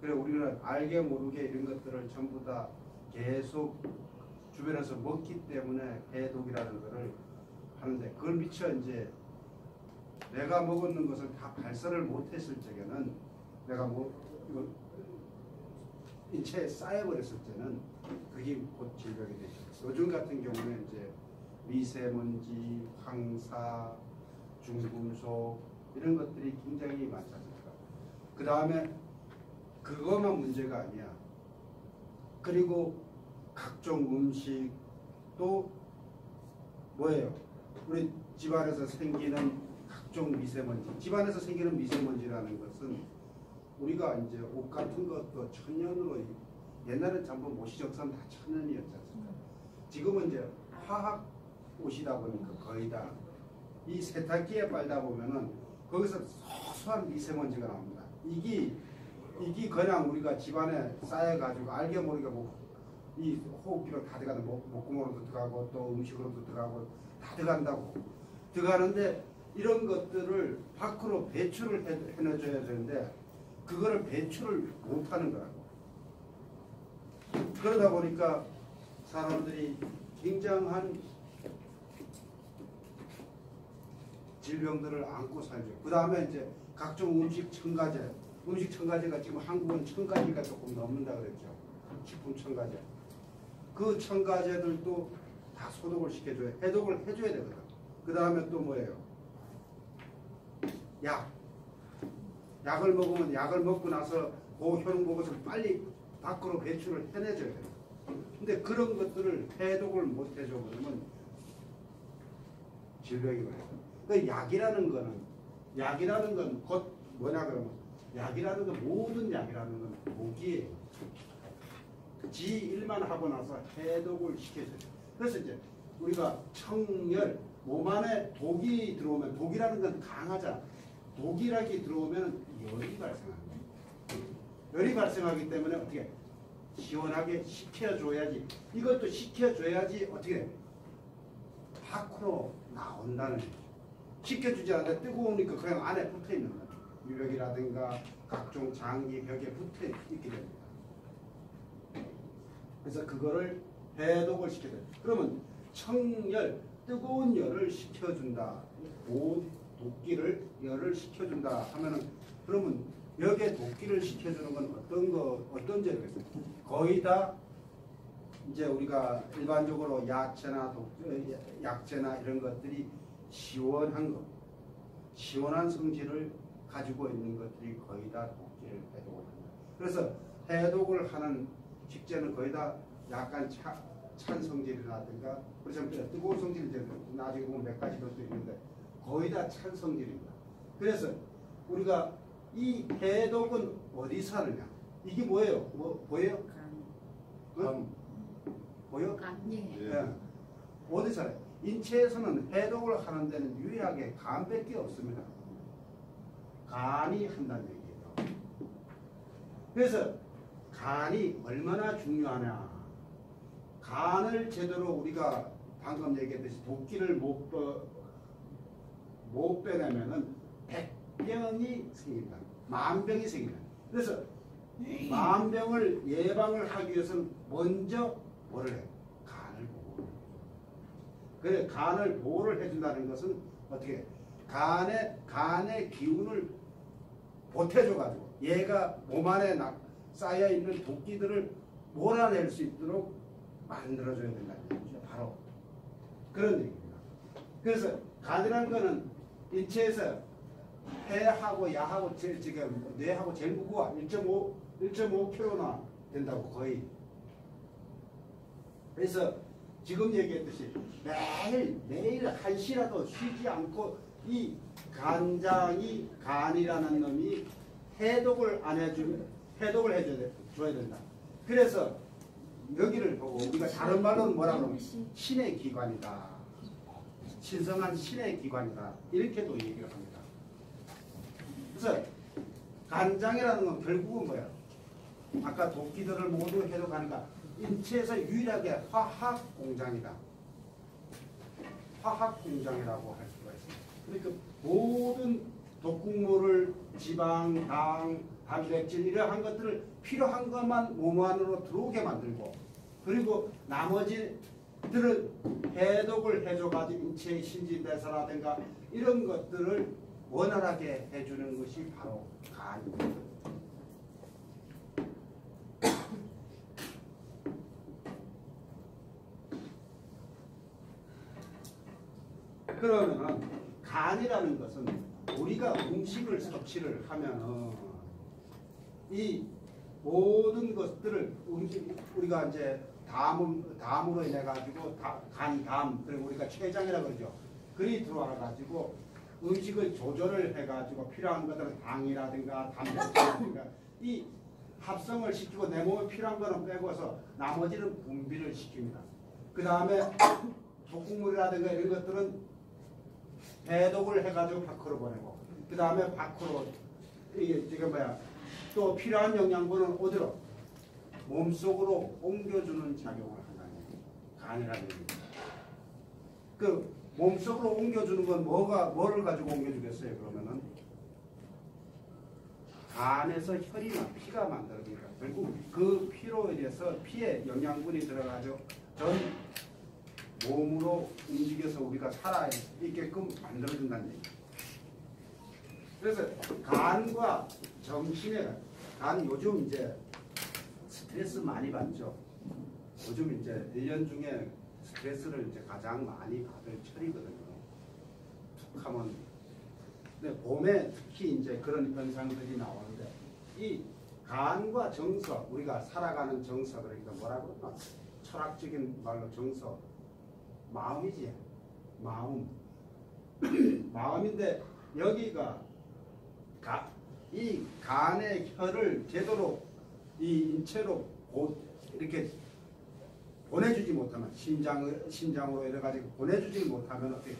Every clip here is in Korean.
그래 우리는 알게 모르게 이런 것들을 전부 다 계속 주변에서 먹기 때문에 해독이라는 것을 하는데 그걸 미처 이제 내가 먹었는 것을 다 발설을 못했을 적에는 내가 뭐 이거 인체에 쌓여버렸을 때는 그게 곧 질병이 되죠. 요즘 같은 경우는 이제 미세먼지, 황사, 중금속 이런 것들이 굉장히 많지 않습니까? 그 다음에 그것만 문제가 아니야. 그리고 각종 음식 또 뭐예요? 우리 집안에서 생기는 각종 미세먼지. 집안에서 생기는 미세먼지라는 것은 우리가 이제 옷 같은 것도 천연으로 옛날엔 전부 모시적선 다 천연이었지 않습니까? 지금은 이제 화학 옷이다 보니까 거의 다 이 세탁기에 빨다 보면은 거기서 소소한 미세먼지가 나옵니다. 이게 그냥 우리가 집안에 쌓여가지고 알게 모르게 이 호흡기로 다 들어가는 목구멍으로도 들어가고 또 음식으로도 들어가고 다 들어간다고 들어가는데 이런 것들을 밖으로 배출을 해내줘야 되는데 그거를 배출을 못하는 거라고. 그러다 보니까 사람들이 굉장한 질병들을 안고 살죠. 그 다음에 이제 각종 음식 첨가제. 음식 첨가제가 지금 한국은 1000가지가 조금 넘는다 그랬죠. 식품 첨가제. 그 첨가제들도 다 소독을 시켜줘야, 해독을 해줘야 되거든. 그 다음에 또 뭐예요? 약을 먹으면 약을 먹고 나서 그 효능 보고서 빨리 밖으로 배출을 해내줘야 돼요. 근데 그런 것들을 해독을 못 해줘 버리면 질병이 와요. 그 약이라는 건 곧 뭐냐 그러면 약이라는 건 모든 약이라는 건 독이에요. 지 일만 하고 나서 해독을 시켜줘요. 그래서 이제 우리가 청열 몸 안에 독이 들어오면 독이라는 건 강하잖아. 독이라기 들어오면 열이 발생합니다. 열이 발생하기 때문에 어떻게 시원하게 식혀줘야지. 이것도 식혀줘야지 어떻게 밖으로 나온다는 거죠. 식혀주지 않는데 뜨거우니까 그냥 안에 붙어있는 거죠. 유력이라든가 각종 장기 벽에 붙어있게 됩니다. 그래서 그거를 해독을 시켜줘요. 그러면 청열, 뜨거운 열을 식혀준다. 도끼를 열을 식혀준다 하면은 그러면 벽에 도끼를 식혀주는 건 어떤 재료겠어요? 거의 다 이제 우리가 일반적으로 약재나 이런 것들이 시원한 거, 시원한 성질을 가지고 있는 것들이 거의 다 독기를 해독을 합니다. 그래서 해독을 하는 식재는 거의 다 약간 찬 성질이라든가 그래서 뜨거운 성질이 나중에 보면 몇 가지 것도 있는데 거의 다 찬 성질입니다. 그래서 우리가 이 해독은 어디서 하느냐? 이게 뭐예요? 뭐 보여요? 보여? 간이에요. 네. 어디서 해요? 인체에서는 해독을 하는 데는 유일하게 간밖에 없습니다. 간이 한다는 얘기예요. 그래서 간이 얼마나 중요하냐? 간을 제대로 우리가 방금 얘기했듯이 도끼를 못 빼내면은 100병이 생긴다. 10,000병이 생긴다. 그래서 10,000병을 예방을 하기 위해서는 먼저 뭐를 해? 간을 보호를 해. 그래 간을 보호를 해준다는 것은 어떻게? 간의 기운을 보태줘가지고 얘가 몸 안에 쌓여있는 도끼들을 몰아낼 수 있도록 만들어줘야 된다는 얘기죠. 바로 그런 얘기입니다. 그래서 간이라는 거는 인체에서 폐하고 야하고 지금 뇌하고 제일 무거워 1.5kg나 된다고 거의. 그래서 지금 얘기했듯이 매일 1시라도 쉬지 않고 이 간이라는 놈이 해독을 해줘야 된다. 그래서 여기를 보고 우리가 다른 말로는 뭐라 그러면 신의 기관이다. 신성한 신의 기관이다. 이렇게도 얘기를 합니다. 그래서 간장이라는 건 결국은 뭐야? 아까 도끼들을 모두 해독하니까 인체에서 유일하게 화학 공장이다. 화학 공장이라고 할 수가 있습니다. 그러니까 모든 독극물을 지방, 당, 단백질 이러한 것들을 필요한 것만 몸 안으로 들어오게 만들고 그리고 나머지들은 해독을 해줘가지고 인체의 신진대사라든가 이런 것들을 원활하게 해주는 것이 바로 간입니다. 그러면 간이라는 것은 우리가 음식을 섭취를 하면은 이 모든 것들을 우리가 이제 담으로 인해 가지고 담 그리고 우리가 췌장이라고 그러죠. 그리 들어와 가지고 음식을 조절을 해 가지고 필요한 것들은 당이라든가 단백질이라든가 이 합성을 시키고 내 몸에 필요한 거는 빼고서 나머지는 분비를 시킵니다. 그 다음에 독극물이라든가 이런 것들은 해독을 해가지고 밖으로 보내고 그 다음에 밖으로 이게 지금 또 필요한 영양분은 어디로 몸속으로 옮겨주는 작용을 한다는 얘기예요. 간이라는 얘기입니다. 그 몸속으로 옮겨주는 건 뭐를 가지고 옮겨주겠어요? 그러면은 간에서 혈이나 피가 만들어지니까 결국 그 피로 인해서 피에 영양분이 들어가죠. 전 몸으로 움직여서 우리가 살아있게끔 만들어준다는 얘기예요. 그래서 간과 간 요즘 이제 스트레스 많이 받죠. 요즘 이제 1년 중에 스트레스를 이제 가장 많이 받을 철이거든요. 툭 하면 근데 봄에 특히 이제 그런 현상들이 나오는데 이 간과 정서 우리가 살아가는 정서 그러니까 뭐라고 그러나 철학적인 말로 정서 마음이지 마음 마음인데 여기가 이 간의 혈을 제대로 이 인체로 이렇게 보내주지 못하면 심장으로 이래 가지고 보내주지 못하면 어떻게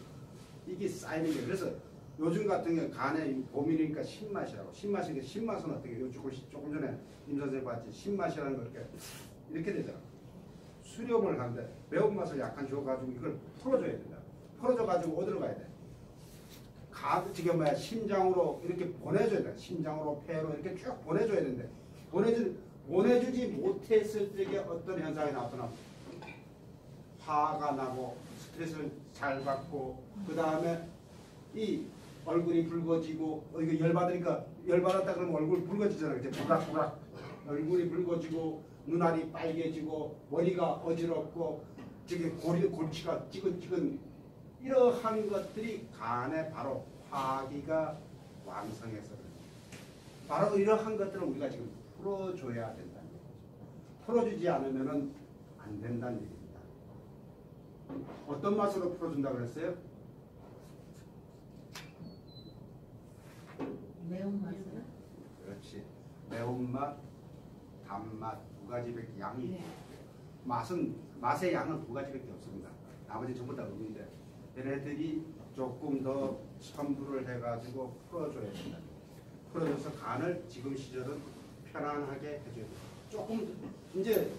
이게 쌓이는 게 그래서 요즘 같은 경우 간에 봄이니까 신맛이라고 신맛은 어떻게 조금 전에 임 선생님 봤지 신맛이라는 거 이렇게 되잖아. 수렴을 하는데 매운맛을 약간 줘가지고 이걸 풀어줘야 된다. 풀어줘가지고 어디로 가야 돼? 지금 심장으로 이렇게 보내줘야 돼. 심장으로 폐로 이렇게 쭉 보내줘야 되는데 보내주지 못했을 때에 어떤 현상이 나타나? 화가 나고 스트레스를 잘 받고 그 다음에 이 얼굴이 붉어지고 이거 열받았다 그러면 얼굴 붉어지잖아. 이제 부락부락 얼굴이 붉어지고 눈알이 빨개지고 머리가 어지럽고 골치가 찌근찌근 이러한 것들이 간에 바로 화기가 왕성해서 바로 이러한 것들을 우리가 지금 풀어줘야 된다는 얘기죠. 풀어주지 않으면 안 된다는 얘기입니다. 어떤 맛으로 풀어준다 그랬어요? 매운맛이요? 그렇지. 매운맛, 단맛 두 가지밖에 양이 네. 맛의 양은 두 가지밖에 없습니다. 나머지 전부 다 음인데 얘네들이 조금 더 첨부를 해가지고 풀어줘야 된다. 풀어줘서 간을 지금 시절은 편안하게 해줘야 돼. 조금 이제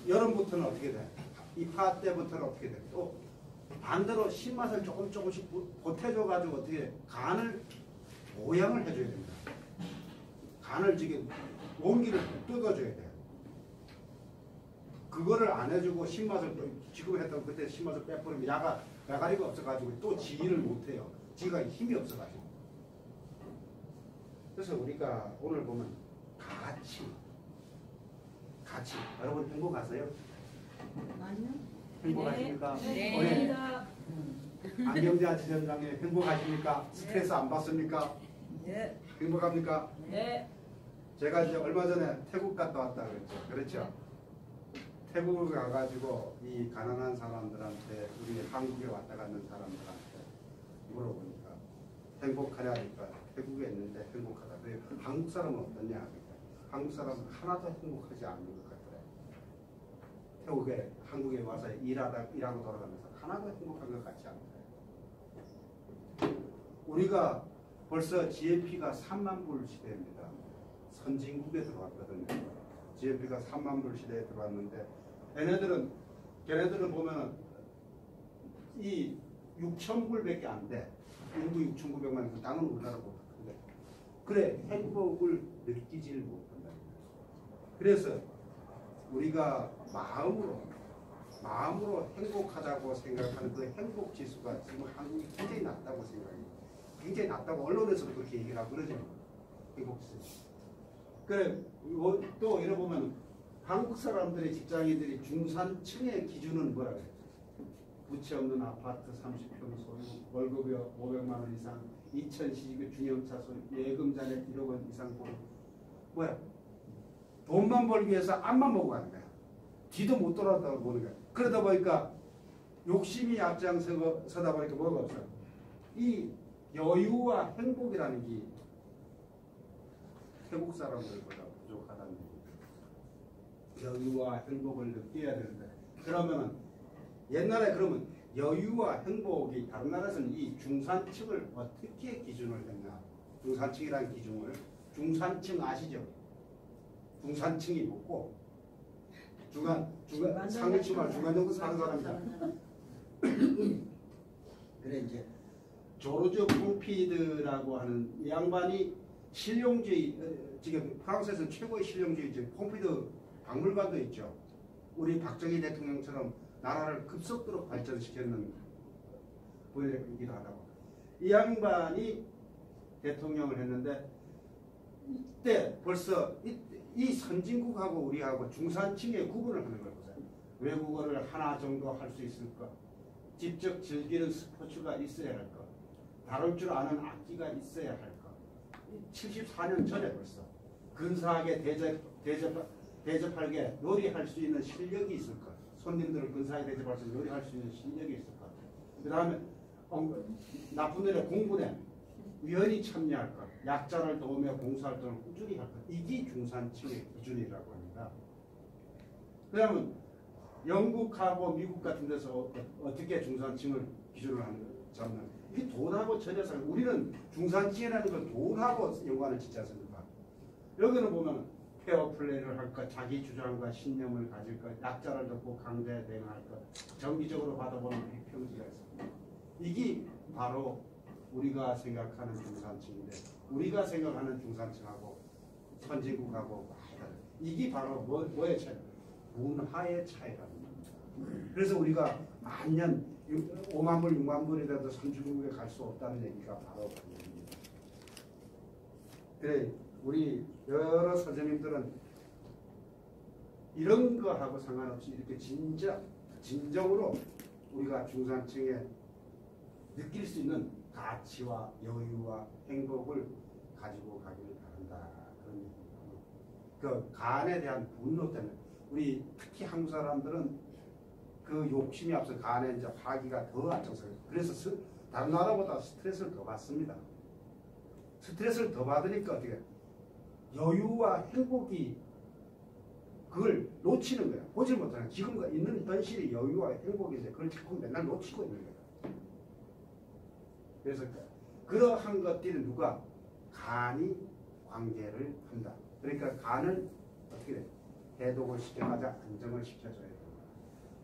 여름부터는 어떻게 돼? 입하 때부터는 어떻게 돼? 또 반대로 신맛을 조금씩 보태줘가지고 어떻게 간을 보양을 해줘야 됩니다. 간을 지금 온기를 뜯어줘야 돼요. 그거를 안 해주고 신맛을 지금 했던 그때 신맛을 빼버리면 야가리가 없어가지고 또 지기를 못해요. 지가 힘이 없어가지고. 그래서 우리가 오늘 보면 같이 여러분 행복하세요? 아니요. 행복하십니까? 네. 오늘 안경자 지점장님 행복하십니까? 스트레스 안 받습니까? 네. 행복합니까? 네. 제가 이제 얼마 전에 태국 갔다 왔다 그랬죠. 그렇죠? 태국을 가가지고 이 가난한 사람들한테 우리 한국에 왔다 갔는 사람들한테 물어보니까 행복하냐니까 태국에 있는데 행복하다. 그래서 한국 사람은 어떠냐 하니까 한국 사람은 하나도 행복하지 않는 것 같더래. 태국에 한국에 와서 일하고 돌아가면서 하나도 행복한 것 같지 않더래. 우리가 벌써 GNP가 3만 불 시대입니다. 선진국에 들어왔거든요. GNP가 3만 불 시대에 들어왔는데 걔네들은 보면은 이 6,000불밖에 안 돼. 인구 6,900만, 땅은 우리나라보다 큰데. 그래, 행복을 느끼질 못한다. 그래서 우리가 마음으로 행복하다고 생각하는 그 행복 지수가 지금 한국이 굉장히 낮다고 생각해요. 굉장히 낮다고 언론에서도 그렇게 얘기를 하고 그러죠. 행복 지수. 그래, 또 이래 보면 한국 사람들의 직장인들이 중산층의 기준은 뭐라 그래요? 부채 없는 아파트 30평 소유, 월급이 500만 원 이상, 2000cc 중형차 소유, 예금 잔액 1억 원 이상 보유. 뭐야? 돈만 벌기 위해서 앞만 보고 가는 거야. 뒤도 못 돌아다보고 보는 거야. 그러다 보니까 욕심이 앞장서다 보니까 뭐가 없어. 이 여유와 행복이라는 게 태국 사람들보다 부족하다는 얘기입니다. 여유와 행복을 느껴야 되는데 그러면은 옛날에 그러면 여유와 행복이 다른 나라에서는 이 중산층을 어떻게 기준을 했나? 중산층이라는 기준을 중산층 아시죠? 중산층이 뭐고 상류층과 중간 정도 사는 사람이다. 그래 이제 조르주 pom피드라고 하는 이 양반이 실용주의 지금 프랑스에서 최고의 실용주의 pom피드 박물관도 있죠. 우리 박정희 대통령처럼 나라를 급속도로 발전시켰는 분이기도 하다고. 이 양반이 대통령을 했는데 이때 벌써 이 선진국하고 우리하고 중산층의 구분을 하는 걸 보세요. 외국어를 하나 정도 할 수 있을까? 직접 즐기는 스포츠가 있어야 할까? 다룰 줄 아는 악기가 있어야 할까? 74년 전에 벌써 근사하게 대접하게 요리할 수 있는 실력이 있을까? 손님들을 근사하게 대접할 수 있는 요리할 수 있는 실력이 있을까? 그 다음에 나쁜 일에 공부에 위원이 참여할까? 약자를 도우며 봉사활동을 꾸준히 할까? 이게 중산층의 기준이라고 합니다. 그러면 영국하고 미국 같은 데서 어떻게 중산층을 기준으로 잡는? 이게 돈하고 전혀 상관. 우리는 중산층이라는 건 돈하고 연관을 짓지 않습니까? 여기는 보면 페어플레이를 할까, 자기 주장과 신념을 가질까, 약자를 돕고 강제 대응할까, 정기적으로 받아보는 비평지가 있습니다. 이게 바로 우리가 생각하는 중산층인데 우리가 생각하는 중산층하고 선진국하고 이게 바로 뭐의 차이? 문화의 차이랍니다. 그래서 우리가 만년 5만 불, 6만 불이라도 선진국에 갈 수 없다는 얘기가 바로 그 얘기입니다. 그래 우리 여러 선생님들은 이런 거하고 상관없이 이렇게 진정으로 우리가 중산층에 느낄 수 있는 가치와 여유와 행복을 가지고 가기를 바란다. 그런 얘기입니다. 그 간에 대한 분노 때문에 우리 특히 한국 사람들은 그 욕심이 앞서 간에 이제 화기가 더 앞장서요. 그래서 다른 나라보다 스트레스를 더 받습니다. 스트레스를 더 받으니까 어떻게 여유와 행복이 그걸 놓치는 거야. 보지 못하는 지금 있는 현실이 여유와 행복인데 그걸 자꾸 맨날 놓치고 있는 거야. 그래서 그러한 것들은 누가 간이 관계를 한다. 그러니까 간을 어떻게 돼? 해독을 시켜가자 안정을 시켜줘야 된다.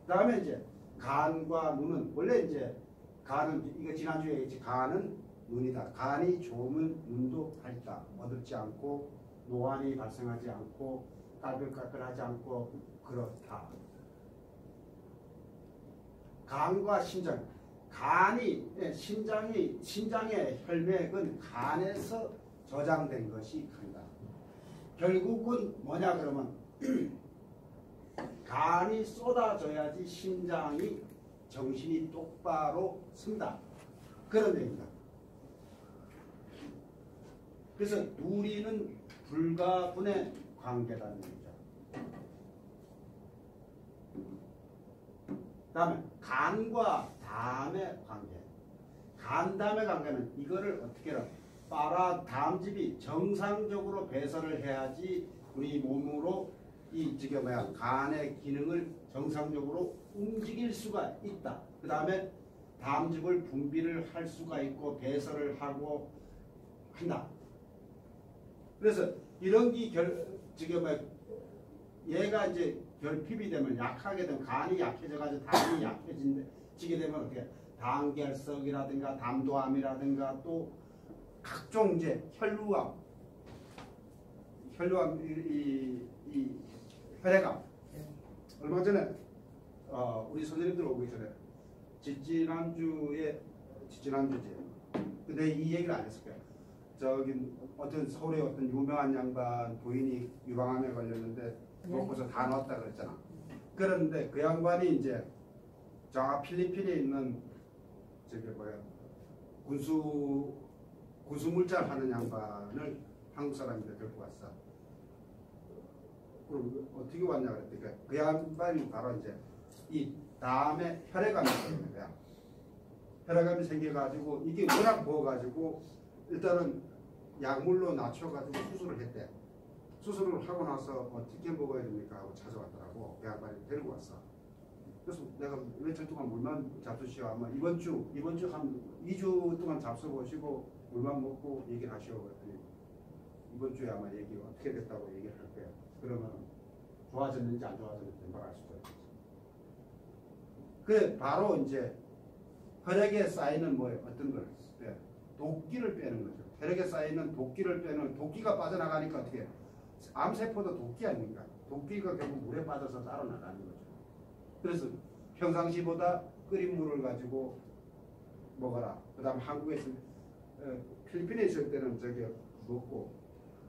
그다음에 이제 간과 눈은 원래 이제 간은 이거 지난주에 얘기했지. 간은 눈이다. 간이 좋으면 눈도 밝다. 어둡지 않고 노안이 발생하지 않고 까끌까끌하지 않고 그렇다. 간과 신장. 신장의 혈맥은 간에서 저장된 것이 간다. 결국은 뭐냐 그러면 간이 쏟아져야지 신장이 정신이 똑바로 쓴다. 그런 얘기입니다. 그래서 누리는 불가분의 관계라는 얘기죠. 다음에 간과 담의 관계. 간담의 관계는 이거를 어떻게 해라? 담즙이 정상적으로 배설을 해야지 우리 몸으로 이 간의 기능을 정상적으로 움직일 수가 있다. 그 다음에 담즙을 분비를 할 수가 있고 배설을 하고 한다. 그래서 이런 게 얘가 이제 결핍이 되면 약하게 되면 간이 약해져가지고 담이 약해지게 되면 어떻게 당결석이라든가 담도암이라든가 또 각종 이제 혈루암 이 혈액암 얼마 전에 우리 선생님들 오기 전에 지지난주지 근데 이 얘기를 안 했을 거야. 저기 어떤 서울의 어떤 유명한 양반 부인이 유방암에 걸렸는데 먹고서 다 넣었다 그랬잖아. 그런데 그 양반이 이제 저 필리핀에 있는 저기 뭐야 군수 물자를 하는 양반을 한국 사람인데 데리고 왔어. 그럼 어떻게 왔냐 그랬더니 그 양반이 바로 이제 이 다음에 혈액암이 생기는 거야. 혈액암이 생겨가지고 이게 워낙 부어가지고 일단은 약물로 낮춰가지고 수술을 했대. 수술을 하고 나서 어떻게 먹어야 됩니까 하고 찾아왔더라고. 그 양반이 데리고 왔어. 그래서 내가 며칠 동안 물만 잡수시오. 아마 이번 주 한 2주 동안 잡숴보시고 물만 먹고 얘기를 하시오. 그랬더니 이번 주에 아마 얘기 어떻게 됐다고 얘기를 할 거야. 그러면 좋아졌는지 안 좋아졌는지 말할 수도 있겠지. 그 바로 이제 혈액에 쌓이는 뭐 어떤 걸 도끼를 빼는 거죠. 혈액에 쌓이는 도끼를 빼는 도끼가 빠져나가니까 어떻게 해요? 암세포도 도끼 아닙니까? 도끼가 결국 물에 빠져서 따로 나가는 거죠. 그래서 평상시보다 끓인 물을 가지고 먹어라. 그 다음 한국에서 필리핀에 있을 때는 저기 먹고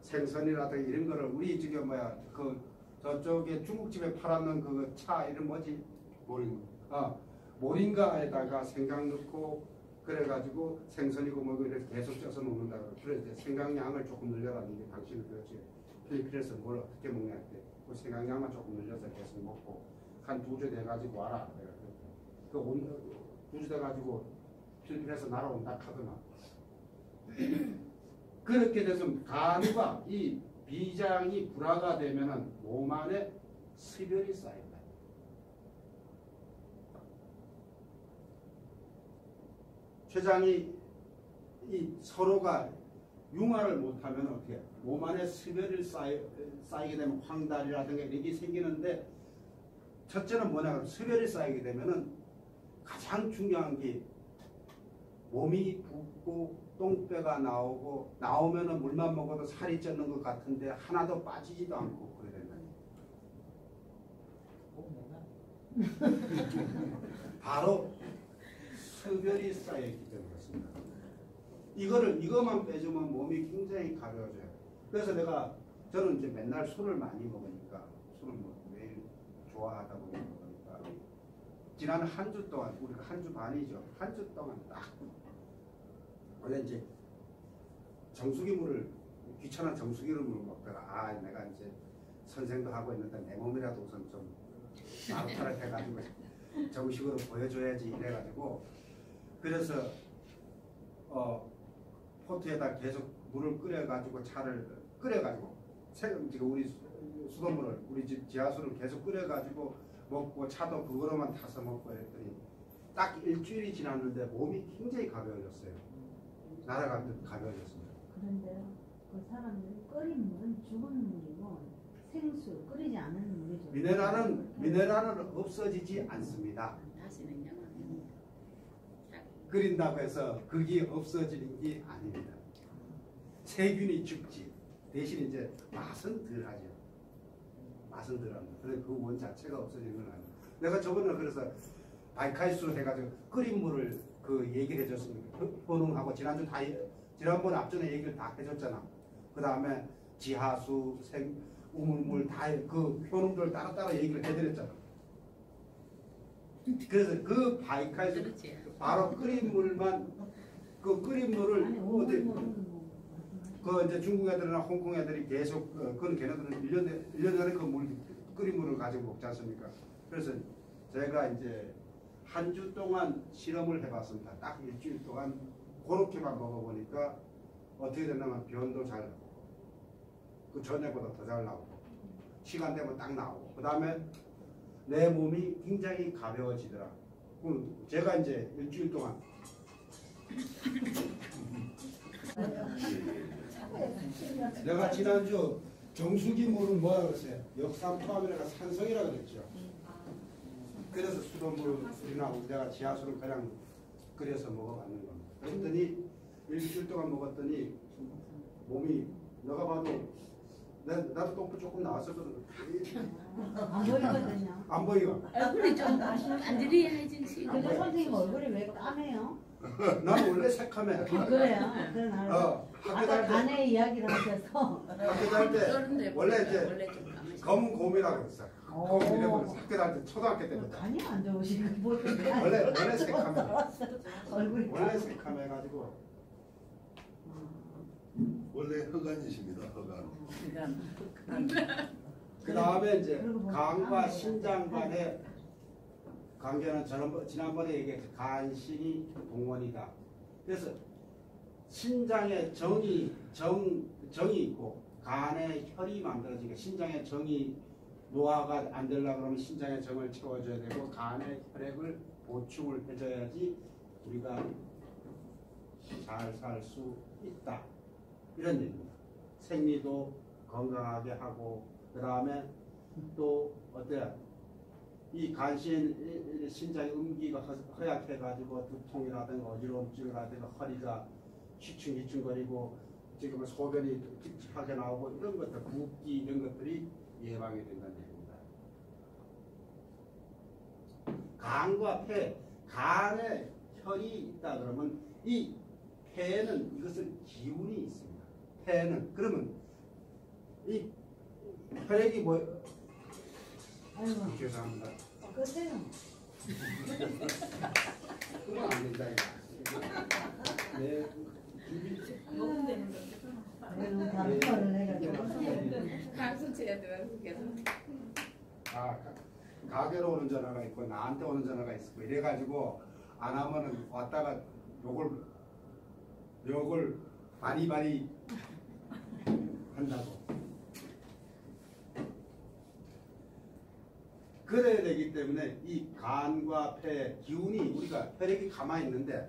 생선이라든가 이런 거를 우리 저기 뭐야 그 저쪽에 중국집에 팔았는 그 차 이름 뭐지? 모링가에다가 생강 넣고 그래가지고 생선이고 뭐고 이렇게 계속 쪄서 먹는다. 그래서 생강량을 조금 늘려라는 게 당신은 그렇지. 필리핀에서 뭘 어떻게 먹냐 할 때 그 생강량만 조금 늘려서 계속 먹고 한 2주 돼가지고 와라. 그 2주 돼가지고 필리핀에서 날아온다 하더만. 그렇게 돼서 간과 이 비장이 불화가 되면은 몸 안에 습열이 쌓인다. 췌장이 이 서로가 융화를 못하면 어떻게 몸 안에 습열이 쌓이게 되면 황달이라든가 이런 게 생기는데 첫째는 뭐냐 습열이 쌓이게 되면은 가장 중요한 게 몸이 붓고 똥배가 나오고 나오면은 물만 먹어도 살이 쪘는 것 같은데 하나도 빠지지도 않고 그래 된다. 바로 습열이 쌓여있기 때문에 그렇습니다. 이것만 빼주면 몸이 굉장히 가벼워져요. 그래서 저는 이제 맨날 술을 많이 먹으니까 술을 뭐 매일 좋아하다 보니까 지난 한 주 동안 우리가 한 주 반이죠. 한 주 동안 딱 원래 이제 정수기물을 귀찮은 정수기를 먹다가 내가 이제 선생도 하고 있는데 내 몸이라도 우선 좀 나루타를 해가지고 정식으로 보여줘야지 이래가지고 그래서 포트에다 계속 물을 끓여가지고 차를 끓여가지고 지금 우리 수돗물을 우리 집 지하수를 계속 끓여가지고 먹고 차도 그거로만 타서 먹고 했더니 딱 일주일이 지났는데 몸이 굉장히 가벼워졌어요. 날아가듯 가벼워졌습니다. 그런데요, 그 사람들이 끓인 물은 죽은 물이고 생수 끓이지 않은 물이죠. 미네랄은 없어지지 않습니다. 끓인다고 해서 그게 없어지는 게 아닙니다. 세균이 죽지. 대신 이제 맛은 덜하죠. 맛은 덜합니다. 그런데 그 원 자체가 없어지는 건 아니에요. 내가 저번에 그래서 바이카이수로 해가지고 끓인 물을 그 얘기를 해줬습니다. 효능하고 지난번 앞전에 얘기를 다 해줬잖아. 그 다음에 지하수, 우물물 다 그 효능들 따로따로 얘기를 해드렸잖아. 그래서 그 바이카이수 바로 끓인 물만 그 끓인 물을 그 이제 중국 애들이나 홍콩 애들이 계속 그런 걔네들은 1년 전에 그 끓인 물을 가지고 먹지 않습니까? 그래서 제가 이제 한 주 동안 실험을 해봤습니다. 딱 일주일 동안 그렇게만 먹어보니까 어떻게 됐냐면 변도 잘 나오고 그 전에보다 더 잘 나오고 시간 되면 딱 나오고 그 다음에 내 몸이 굉장히 가벼워지더라. 제가 이제 일주일 동안 내가 지난주 정수기 물은 뭐라 그랬어요? 역삼투압이라가 산성이라고 그랬죠. 그래서 수돗물이나 내가 지하수를 그냥 그래서 먹어봤는 겁니다. 그랬더니 일주일 동안 먹었더니 몸이 너가 봐도 나도 똥도 조금 나왔었거든. 안 보이거든요. 안 보여. 얼굴이 좀 안들이 해진시. 근데 선생님 얼굴이 왜 까매요? 나는 원래 새카매. 아, 그래요? 그건 알아요. 학교 아까 다닐 때 간의 이야기를 하셔서 학교 다닐 때 원래 이제 검은 곰이라고 했어. 곰이라고 했어. 학교 다닐 때 초등학교 때부터. 간이 안 좋으시고 뭐 원래 새카매. 얼굴이 원래 새카매 가지고 원래 허간이십니다. 허간. 그 다음에 이제 그리고 뭐 간과 까매요. 신장 간의 관계는 지난번에 얘기했죠. 간신이 동원이다. 그래서 신장에 정이 있고 간에 혈이 만들어지니까 신장에 정이 노화가 안 되려고 그러면 신장에 정을 채워줘야 되고 간에 혈액을 보충을 해줘야지 우리가 잘 살 수 있다. 이런 얘기입니다. 생리도 건강하게 하고 그 다음에 또 어때요? 이 간신 신장의 음기가 허약해가지고 두통이라든가 어지러움증이라든가 허리가 휘충휘충거리고 지금 소변이 찝찝하게 나오고 이런 것들 붓기 이런 것들이 예방이 된다는 얘기입니다. 간과 폐, 간에 혈이 있다 그러면 이 폐에는 이것을 기운이 있습니다. 폐는 그러면 이 혈액이 뭐? 아이고 죄송합니다. 끄세요. 그건 안 된다 이거. 네. 그래도 다른 거를 내가 강수치가 들어가서 계속. 가게로 오는 전화가 있고 나한테 오는 전화가 있고 이래가지고 안 하면은 왔다가 욕을 많이 한다고. 그래야 되기 때문에 이 간과 폐 기운이 우리가 혈액이 가만히 있는데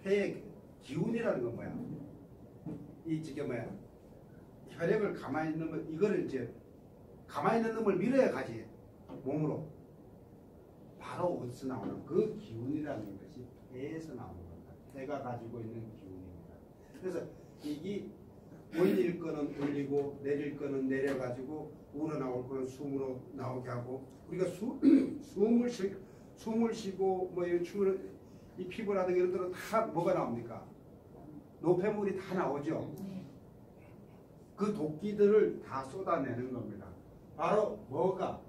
폐의 기운이라는 건 뭐야? 이 지금 뭐야? 혈액을 가만히 있는 건 이거를 이제 가만히 있는 놈을 밀어야 가지 몸으로 바로 어디서 나오는 그 기운이라는 것이 폐에서 나오는 겁니다. 폐가 가지고 있는 기운입니다. 그래서 이게 올릴 거는 올리고 내릴 거는 내려가지고 우러나올 거는 숨으로 나오게 하고 우리가 숨을 쉬고 뭐 이 피부라든가 이런 데는 다 뭐가 나옵니까? 노폐물이 다 나오죠. 그 도끼들을 다 쏟아내는 겁니다. 바로 뭐가?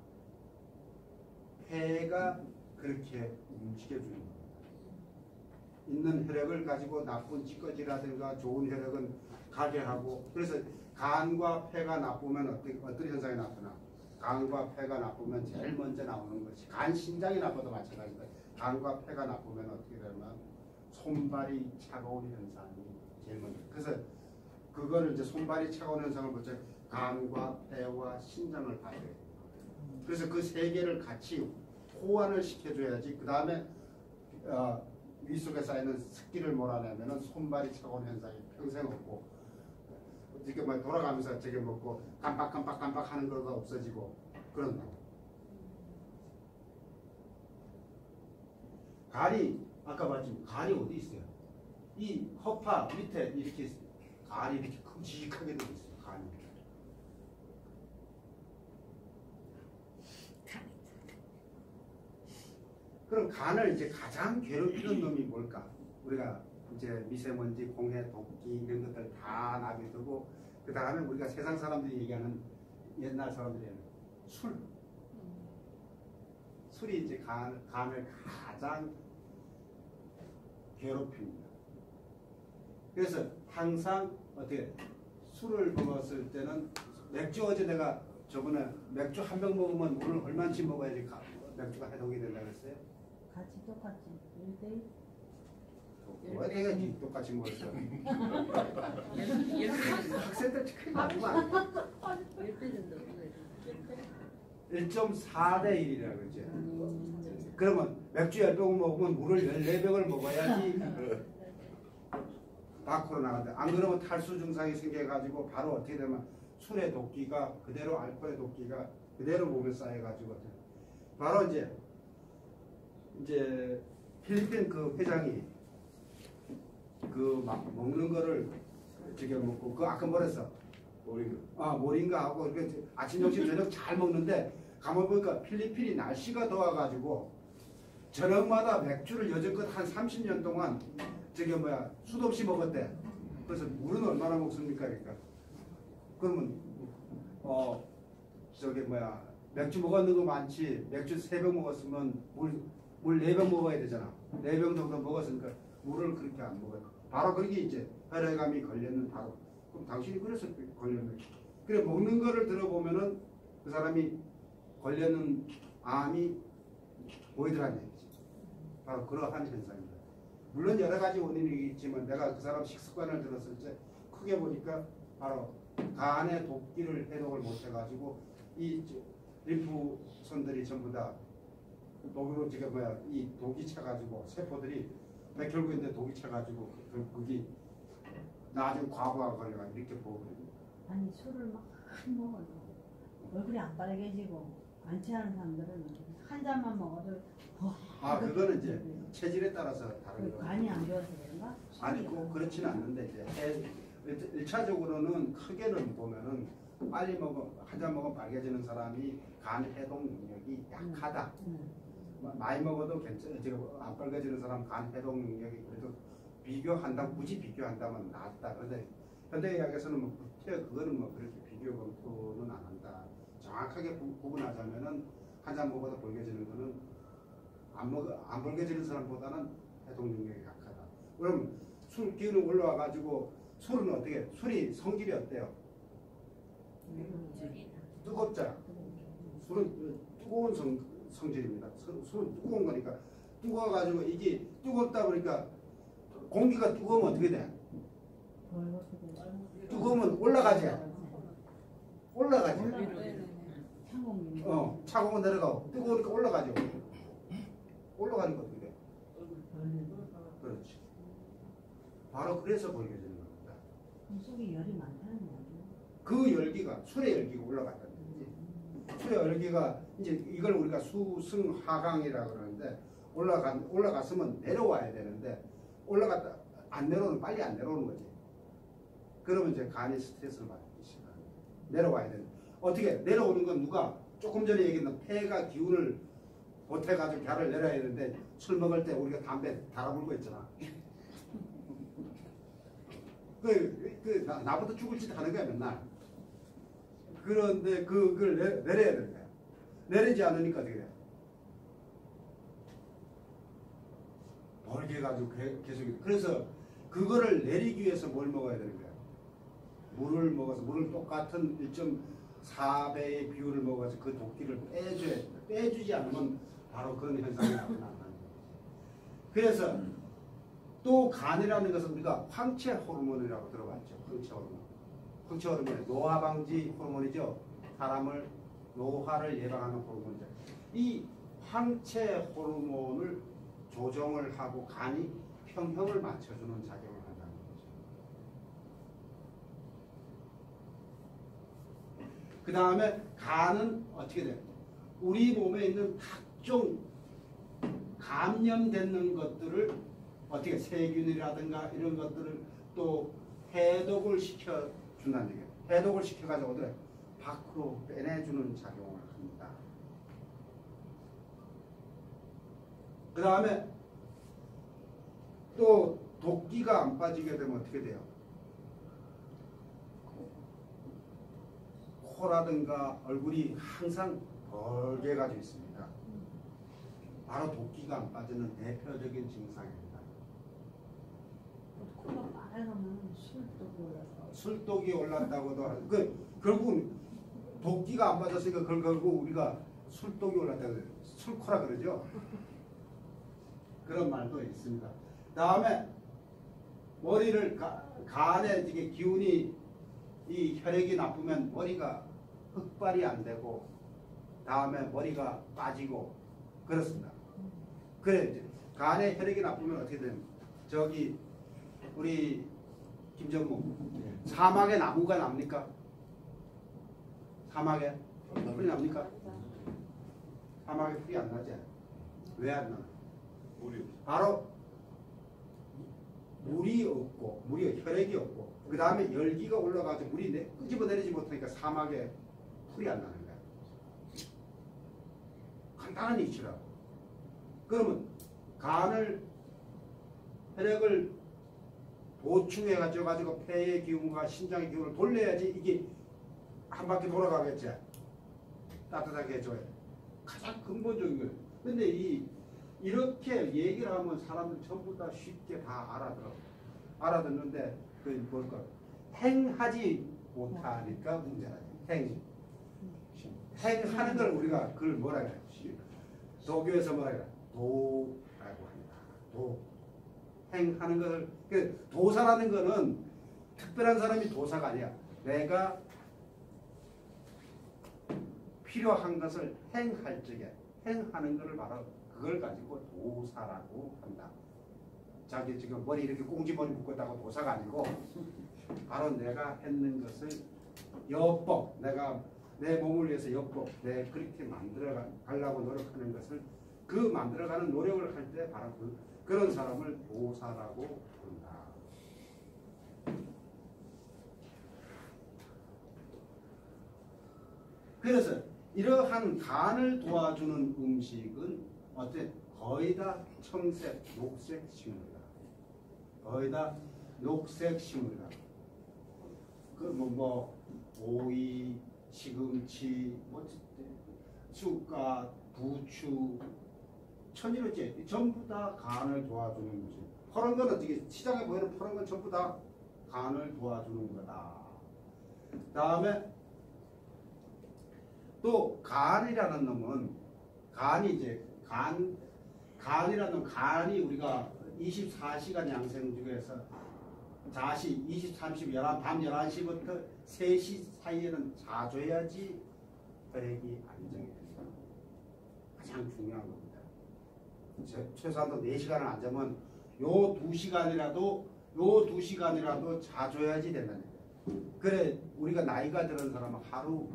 폐가 그렇게 움직여주는 겁니다. 있는 혈액을 가지고 나쁜 찌꺼기라든가 좋은 혈액은 가게 하고 그래서 간과 폐가 나쁘면 어떤 현상이 나타나? 간과 폐가 나쁘면 제일 먼저 나오는 것이 간 신장이 나빠도 마찬가지다. 간과 폐가 나쁘면 어떻게 되면 손발이 차가운 현상이 제일 먼저. 그래서 그거를 이제 손발이 차가운 현상을 볼 때 간과 폐와 신장을 봐야 돼요. 그래서 그 세 개를 같이 호환을 시켜줘야지. 그 다음에 위 속에 쌓이는 습기를 몰아내면은 손발이 차가운 현상이 평생 없고 지금 뭐 돌아가면서 저기 먹고 깜빡깜빡 하는 거가 없어지고 그런다고. 간이 아까 봤지 간이 어디 있어요? 이 허파 밑에 이렇게 간이 이렇게 큼직하게 되어 있어요. 간이. 그럼 간을 이제 가장 괴롭히는 놈이 뭘까? 우리가 이제 미세먼지, 공해, 독기 이런 것들 다 놔두고 그 다음에 우리가 세상 사람들이 얘기하는 옛날 사람들이 하는 술. 술이 이제 간을 가장 괴롭힙니다. 그래서 항상 어떻게 술을 먹었을 때는 맥주 어제 내가 저번에 맥주 한 병 먹으면 물을 얼마씩 먹어야지 맥주가 해독이 된다 그랬어요? 같이 똑같이 1대1 왜 내가 똑같이 먹었어? 10배 학생들 큰일 나구만. 정도. 1.4대 1이라고 그러죠. 그러면 맥주 10병을 먹으면 물을 14병을 먹어야지 밖으로 나간다. 안 그러면 탈수 증상이 생겨가지고 바로 어떻게 되면 술의 독기가 그대로 알코올의 독기가 그대로 몸에 쌓여가지고 바로 이제 필리핀 그 회장이 그 막 먹는 거를 지금 먹고 그 아까 뭐랬어? 모링가 하고 이렇게 아침 점심 저녁 잘 먹는데 가만 보니까 필리핀이 날씨가 더워가지고 저녁마다 맥주를 여지껏 한 30년 동안 저기 뭐야 술 없이 먹었대. 그래서 물은 얼마나 먹습니까? 그러니까 그러면 저기 뭐야 맥주 먹었는 거 많지. 맥주 3병 먹었으면 물 4병 먹어야 되잖아. 4병 정도 먹었으니까 물을 그렇게 안 먹어요. 바로 그게 이제 혈액암이 걸렸는 바로. 그럼 당신이 그래서 걸렸는. 그래 먹는 거를 들어보면은 그 사람이 걸렸는 암이 보이더라는 얘기지. 바로 그러한 현상입니다. 물론 여러 가지 원인이 있지만 내가 그 사람 식습관을 들었을 때 크게 보니까 바로 간에 독기를 해독을 못해가지고 이 림프선들이 전부 다 독으로 지금 뭐야 이 독이 차가지고 세포들이 백혈구인데 독이 차가지고 거기 나중에 과부하 걸려가 이렇게 보거든요. 아니 술을 막 먹어도 얼굴이 안 빨개지고 안 취하는 사람들은 한 잔만 먹어도 그거는 이제 체질에 따라서 다른 거예요. 간이 안 좋아서 그런가? 아니 꼭 그렇지는 않는데 이제 1차적으로는 크게는 보면은 빨리 한 잔 먹으면 빨개지는 사람이 간 해독 능력이 약하다. 많이 먹어도 괜찮아. 지금 안 빨개지는 사람 간 해독 능력이 그래도 굳이 비교한다면 낫다. 그런데 현대의학에서는 뭐 그거는 뭐 그렇게 비교 검토는 안 한다. 정확하게 구분하자면은 한 잔 먹어도 벌개지는 거는 안 벌개지는 사람보다는 해독 능력이 약하다. 그럼 술 기운이 올라와 가지고 술은 어떻게? 술이 성질이 어때요? 뜨겁잖아. 술은 뜨거운 성질입니다. 술은 뜨거운 거니까 뜨거워가지고 이게 뜨겁다 보니까 공기가 뜨거우면 어떻게 돼? 뜨거우면 올라가지. 차가우면 내려가고 뜨거우니까 올라가죠. 올라가는 거 어떻게 돼? 그렇지. 바로 그래서 벌겨지는 겁니다. 속에 열이 많다는 거죠. 그 열기가 술의 열기가 올라갔다는 거지. 술의 열기가 이제 이걸 우리가 수승하강이라고 그러는데 올라갔으면 내려와야 되는데 올라갔다 안 내려오는 빨리 안 내려오는 거지. 그러면 이제 간이 스트레스를 받기 시작합니다. 내려와야 되는. 어떻게 내려오는 건 누가 조금 전에 얘기했던 폐가 기운을 보태가지고 갸를 내려야 되는데 술 먹을 때 우리가 담배 달아불고 있잖아. 나부터 죽을 짓 하는 거야 맨날. 그런데 그걸 내려야 되는 거야. 내리지 않으니까 어떻게 돼? 벌게 가지고 계속. 그래서 그거를 내리기 위해서 뭘 먹어야 되는 거야? 물을 먹어서 물을 똑같은 1.4배의 비율을 먹어서 그 독기를 빼줘야 돼. 빼주지 않으면 바로 그런 현상이 나타나는 거예요. 그래서 또 간이라는 것은 우리가 황체 호르몬이라고 들어봤죠. 황체 호르몬. 황체 호르몬은 노화 방지 호르몬이죠. 사람을 노화를 예방하는 호르몬이죠. 이 황체 호르몬을 조정을 하고 간이 평형을 맞춰주는 작용을 한다는 거죠. 그 다음에 간은 어떻게 돼요? 우리 몸에 있는 각종 감염되는 것들을 어떻게 세균이라든가 이런 것들을 또 해독을 시켜준다는 얘기예요. 해독을 시켜가지고 어떻게 밖으로 빼내주는 작용을 합니다. 그 다음에 또 독기가 안 빠지게 되면 어떻게 돼요? 코라든가 얼굴이 항상 벌게 가지고 있습니다. 바로 독기가 안 빠지는 대표적인 증상입니다. 코가 빨가면 술독이 올라서. 술독이 올랐다고도 하고 결국 독기가 안 빠졌으니까 그걸 결국 우리가 술독이 올랐다고 해요. 술코라 그러죠. 그런 말도 있습니다. 다음에 머리를 간에 이게 기운이 이 혈액이 나쁘면 머리가 흑발이 안 되고 다음에 머리가 빠지고 그렇습니다. 그래 간에 혈액이 나쁘면 어떻게 되면 저기 우리 김정무 사막에 나무가 납니까? 사막에 풀이 납니까? 사막에 풀이 안 나지? 왜 안 나? 바로 물이 없고 물이 혈액이 없고 그 다음에 열기가 올라가서 물이 끄집어내리지 못하니까 사막에 풀이 안 나는 거야. 간단한 이치라고. 그러면 간을 혈액을 보충해 가지고 폐의 기운과 심장의 기운을 돌려야지 이게 한 바퀴 돌아가겠지. 따뜻하게 해줘야 가장 근본적인 거예요. 근데 이렇게 얘기를 하면 사람들 전부 다 쉽게 다 알아듣는데 그 뭘까 행하지 못하니까 문제라지. 행하는 걸 우리가 그걸 뭐라 그래? 도교에서 뭐라 그래? 도라고 합니다. 도. 행하는 것을 그 도사라는 거는 특별한 사람이 도사가 아니야. 내가 필요한 것을 행할 적에 행하는 것을 바로 그걸 가지고 도사라고 한다. 자기 지금 머리 이렇게 꽁지머리 묶었다고 도사가 아니고 바로 내가 했는 것을 여법, 내가 내 몸을 위해서 여법, 내 그렇게 만들어 가려고 노력하는 것을 그 만들어가는 노력을 할 때 바로 그런 사람을 도사라고 부른다. 그래서 이러한 간을 도와주는 음식은 어때? 거의 다 청색, 녹색 식물이다. 거의 다 녹색 식물이다. 뭐 오이, 시금치, 쑥갓, 부추, 천일어째 전부 다 간을 도와주는 음식. 파란 건 어떻게 시장에 보이는 파란 건 전부 다 간을 도와주는 거다. 다음에 또 간이라는 놈은 간이 이제 간이라는 놈 간이 우리가 24시간 양생 중에서 자시 23, 밤 11시부터 3시 사이에는 자줘야지 혈액이 안정이 된다. 가장 중요한 겁니다. 최소한도 4시간을 안 자면 요 2시간이라도 자줘야지 된다는 거예요. 그래 우리가 나이가 들은 사람은 하루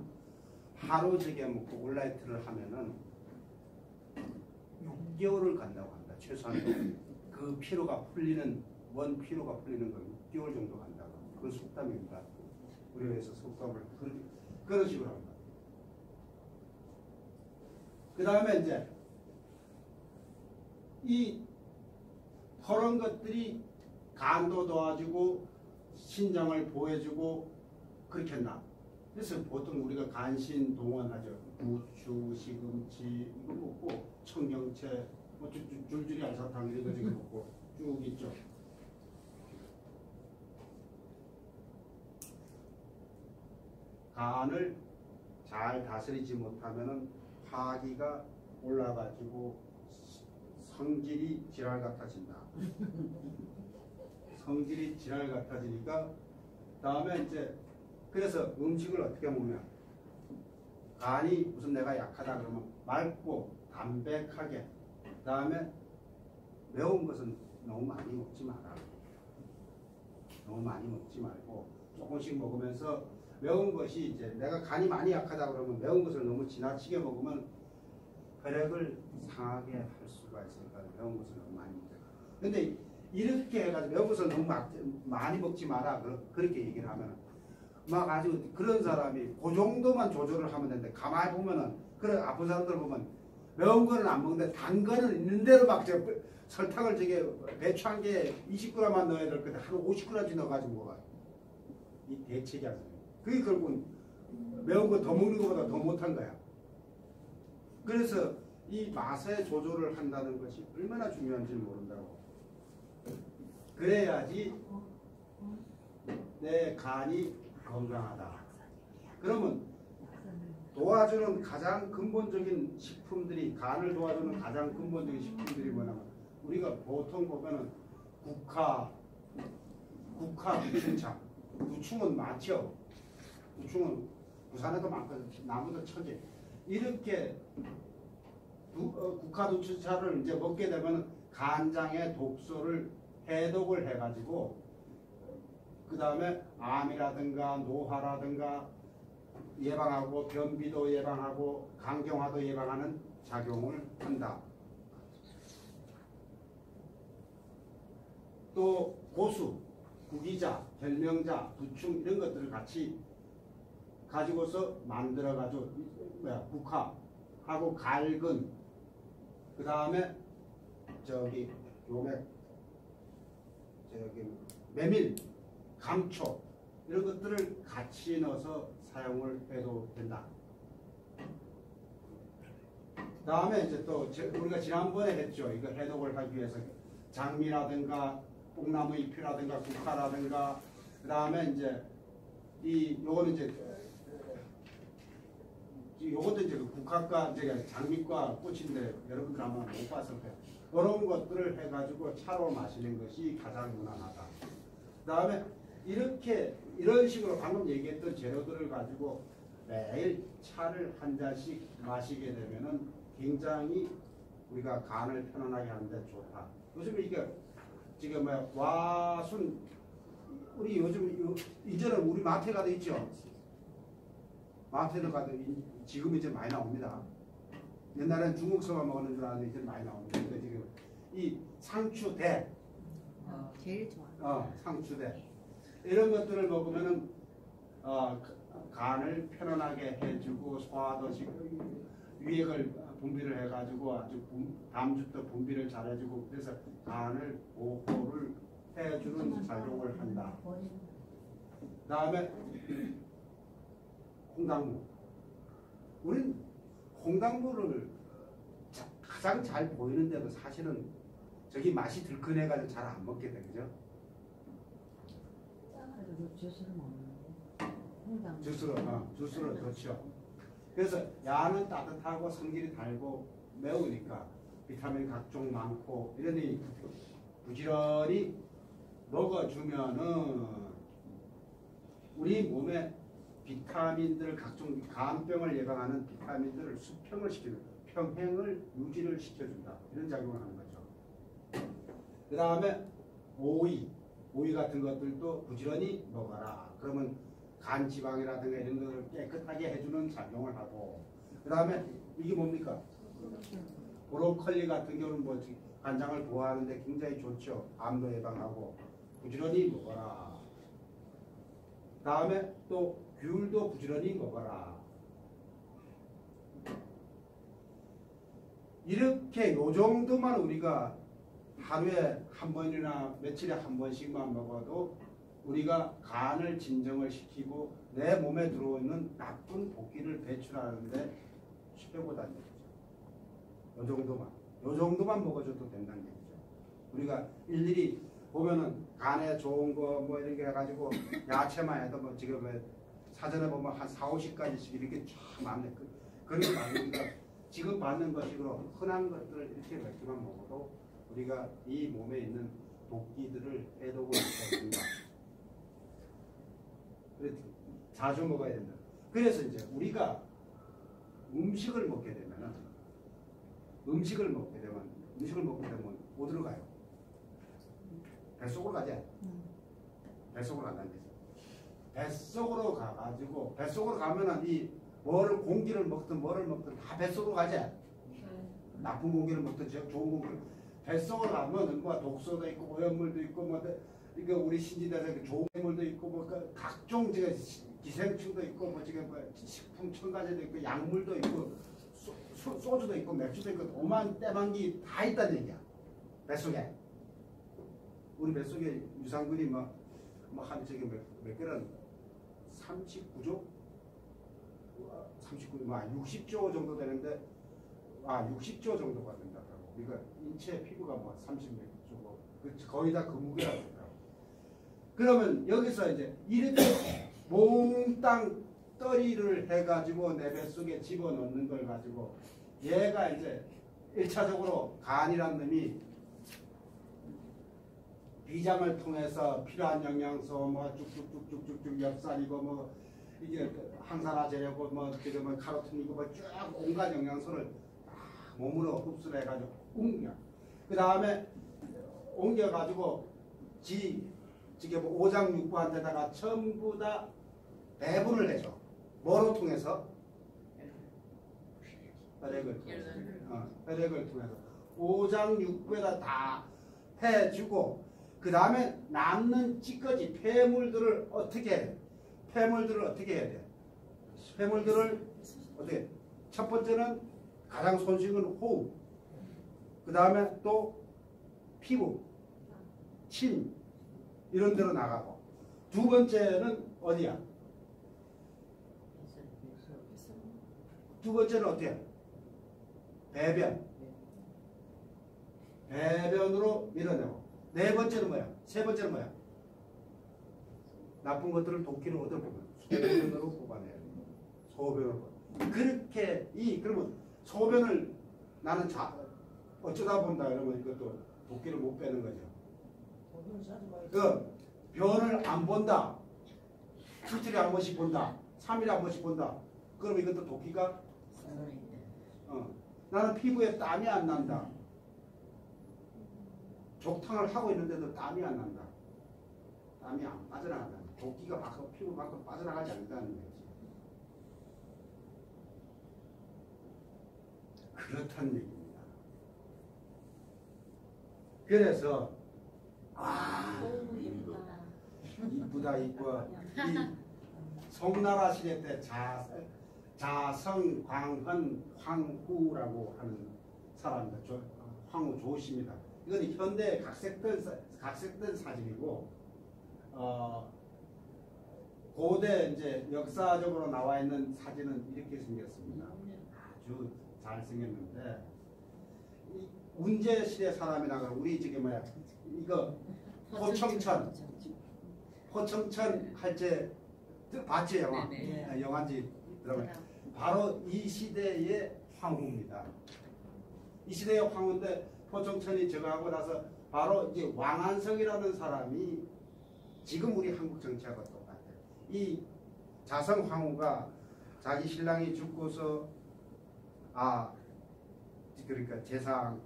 저게 먹고 올라이트를 하면은 6개월을 간다고 합니다. 최소한도 그 피로가 풀리는 원 피로가 풀리는 걸 6개월 정도 간다고. 그건 속담입니다. 우리 회에서 속담을 그런 식으로 합니다. 그 다음에 이제 이 그런 것들이 간도 도와주고 신장을 보호해주고 그렇게 한다. 그래서 보통 우리가 간신 동원하죠. 부추, 시금치 이거 먹고 청경채, 뭐 줄줄이 알사탕 이런 거 지금 먹고 쭉 있죠. 간을 잘 다스리지 못하면은 파기가 올라가지고 성질이 지랄 같아진다. 성질이 지랄 같아지니까 다음에 이제 그래서 음식을 어떻게 먹냐. 간이 무슨 내가 약하다 그러면 맑고 담백하게 다음에 매운 것은 너무 많이 먹지 마라. 너무 많이 먹지 말고 조금씩 먹으면서 매운 것이 이제 내가 간이 많이 약하다 그러면 매운 것을 너무 지나치게 먹으면 혈액을 상하게 할 수가 있으니까 매운 것을 너무 많이 먹자. 근데 이렇게 해가지고 매운 것을 너무 많이 먹지 마라 그렇게 얘기를 하면 막 아주 그런 사람이 그 정도만 조절을 하면 되는데 가만히 보면은 그런 아픈 사람들 보면 매운 거는 안 먹는데 단 거는 있는 대로 막 설탕을 저게 배추 한 개에 20g만 넣어야 될 건데 하루 50g씩 넣어가지고 먹어요. 이 대책이 아니에요. 그게 결국은 매운 거 더 먹는 것보다 더 못한 거야. 그래서 이 맛의 조절을 한다는 것이 얼마나 중요한지 모른다고. 그래야지 내 간이 건강하다. 그러면 도와주는 가장 근본적인 식품들이 간을 도와주는 가장 근본적인 식품들이 뭐냐면 우리가 보통 보면은 국화, 부충차, 부충은 많죠. 부충은 부산에도 많거든. 나무도 천지. 이렇게 국화 부충차를 이제 먹게 되면 간장의 독소를 해독을 해가지고 그 다음에 암이라든가 노화라든가 예방하고 변비도 예방하고 간경화도 예방하는 작용을 한다. 또 고수, 구기자, 결명자, 부충 이런 것들을 같이 가지고서 만들어가지고 국화하고 갈근 그 다음에 저기 메밀, 감초 이런 것들을 같이 넣어서 사용을 해도 된다. 다음에 이제 또 우리가 지난번에 했죠. 이거 해독을 하기 위해서 장미라든가 뽕나무 잎이라든가 국화라든가 그 다음에 이제 요거는 이제 요것도 이제 그 국화과 이제 장미과 꽃인데 여러분들 아마 못 봤을 거예요. 그런 것들을 해가지고 차로 마시는 것이 가장 무난하다. 그 다음에 이런 식으로 방금 얘기했던 재료들을 가지고 매일 차를 한 잔씩 마시게 되면은 굉장히 우리가 간을 편안하게 하는데 좋다. 요즘 이게 지금 와순 우리 요즘 이제는 우리 마트에 가도 있죠. 마트에 가도 지금 이제 많이 나옵니다. 옛날엔 중국서만 먹는 줄 알았는데 이제 많이 나옵니다. 그러니까 지금 이 상추대, 제일 좋아. 상추대 이런 것들을 먹으면은 간을 편안하게 해주고 소화도 위액을 분비를 해가지고 아주 담즙도 분비를 잘해주고 그래서 간을 보호를 해주는 작용을 한다. 그 다음에 홍당무. 우린 홍당무를 가장 잘 보이는데도 사실은 저기 맛이 들큰해가지고 잘 안 먹게 되죠. 주스로 먹는 주스로 좋죠. 그래서 야는 따뜻하고 성질이 달고 매우니까 비타민 각종 많고 이러니 부지런히 먹어주면은 우리 몸에 비타민들 각종 간병을 예방하는 비타민들을 수평을 시키는 평행을 유지를 시켜준다. 이런 작용을 하는 거죠. 그 다음에 오이 같은 것들도 부지런히 먹어라. 그러면 간 지방이라든가 이런 것을 깨끗하게 해주는 작용을 하고 그 다음에 이게 뭡니까? 브로콜리 같은 경우는 뭐 간장을 보호하는데 굉장히 좋죠. 암도 예방하고 부지런히 먹어라. 그 다음에 또 귤도 부지런히 먹어라. 이렇게 요 정도만 우리가 하루에 한 번이나 며칠에 한 번씩만 먹어도 우리가 간을 진정을 시키고 내 몸에 들어오는 나쁜 독기를 배출하는데 최고다는 얘기죠. 요 정도만 먹어줘도 된다는 얘기죠. 우리가 일일이 보면은 간에 좋은 거 뭐 이런 게 해가지고 야채만 해도 뭐 지금 사전에 보면 한 4, 50가지씩 이렇게 쫙 많네. 그런 게 많으니까 지금 받는 것식으로 흔한 것들을 이렇게 몇 개만 먹어도 우리가 이 몸에 있는 독기들을 해독을 해준다. 자주 먹어야 된다. 그래서 이제 우리가 음식을 먹게 되면 어디로 가요? 뱃속으로 가지. 뱃속으로 간다는 거죠. 뱃속으로 가가지고 뱃속으로 가면은 이 뭐를 공기를 먹든 뭐를 먹든 다 뱃속으로 가지. 나쁜 공기를 먹든 좋은 공기를 뱃속으로 가면 뭐 독소도 있고 오염물도 있고 뭐 이거 우리 신진대사에 좋은 물도 있고 뭐 각종 기생충도 있고 뭐 지금 식품 첨가제도 있고 약물도 있고 소주도 있고 맥주도 있고 오만 때만기 다 있다는 얘기야. 뱃속에 우리 뱃속에 유산균이 뭐한 저기 몇 개는 39조 60조 정도 되는데 60조 정도가 된다고. 그러니까 인체 피부가 뭐 30몇 조고 거의 다 그 무게라고 하더라고. 그러면 여기서 이제 이렇게 몽땅 떨이를 해가지고 내 뱃속에 집어넣는 걸 가지고 얘가 이제 1차적으로 간이란 놈이 비장을 통해서 필요한 영양소 뭐 쭉쭉쭉쭉쭉 엽산이고 뭐 이게 항산화 재료고 뭐 지금 카로틴이고 뭐 쭉 온갖 영양소를 몸으로 흡수를 해가지고 옮겨. 그 다음에 옮겨가지고 지금 오장육부한테다가 전부 다 배분을 해줘. 뭐로 통해서? 혈액을 통해서. 혈액을 통해서 오장육부에다 다 해주고 그 다음에 남는 찌꺼기 폐물들을 어떻게 해야 돼? 폐물들을 어떻게 해야 돼? 폐물들을 어떻게? 첫 번째는 가장 손쉬운 호흡. 그 다음에 또 피부, 침 이런 데로 나가고. 두 번째는 어디야? 두 번째는 어때요? 배변. 배변으로 밀어내고. 네 번째는 뭐야? 세 번째는 뭐야? 나쁜 것들을 도끼를 어디로 뽑아? 소변으로 뽑아내야 돼. 소변으로. 그렇게 그러면 소변을 나는 어쩌다 본다 이러면 이것도 도끼를 못 빼는 거죠. 그 변을 안 본다. 이틀에 한 번씩 본다. 3일에 한 번씩 본다. 그럼 이것도 도끼가 나는 피부에 땀이 안 난다. 족탕을 하고 있는데도 땀이 안 난다. 땀이 안 빠져나간다. 도끼가 피부 밖으로 빠져나가지 않는다는 거지. 그렇다는 얘기입니다. 그래서 이쁘다 이뻐. 이 송나라 시대 때 자성광헌 황후라고 하는 사람입니다. 황후 조씨입니다. 이건 현대 각색된 사진이고 고대 이제 역사적으로 나와 있는 사진은 이렇게 생겼습니다. 아주 잘 생겼는데 이 운제 시대 사람이라 우리 지금 뭐야 이거 포청천 할 때 봤지 영화? 네. 영화인지 들어봐요. 바로 이 시대의 황후입니다. 이 시대의 황후인데 포청천이 저거하고 나서 바로 이제 왕한성이라는 사람이 지금 우리 한국 정치하고 똑같아요. 이 자성 황후가 자기 신랑이 죽고서 그러니까 재상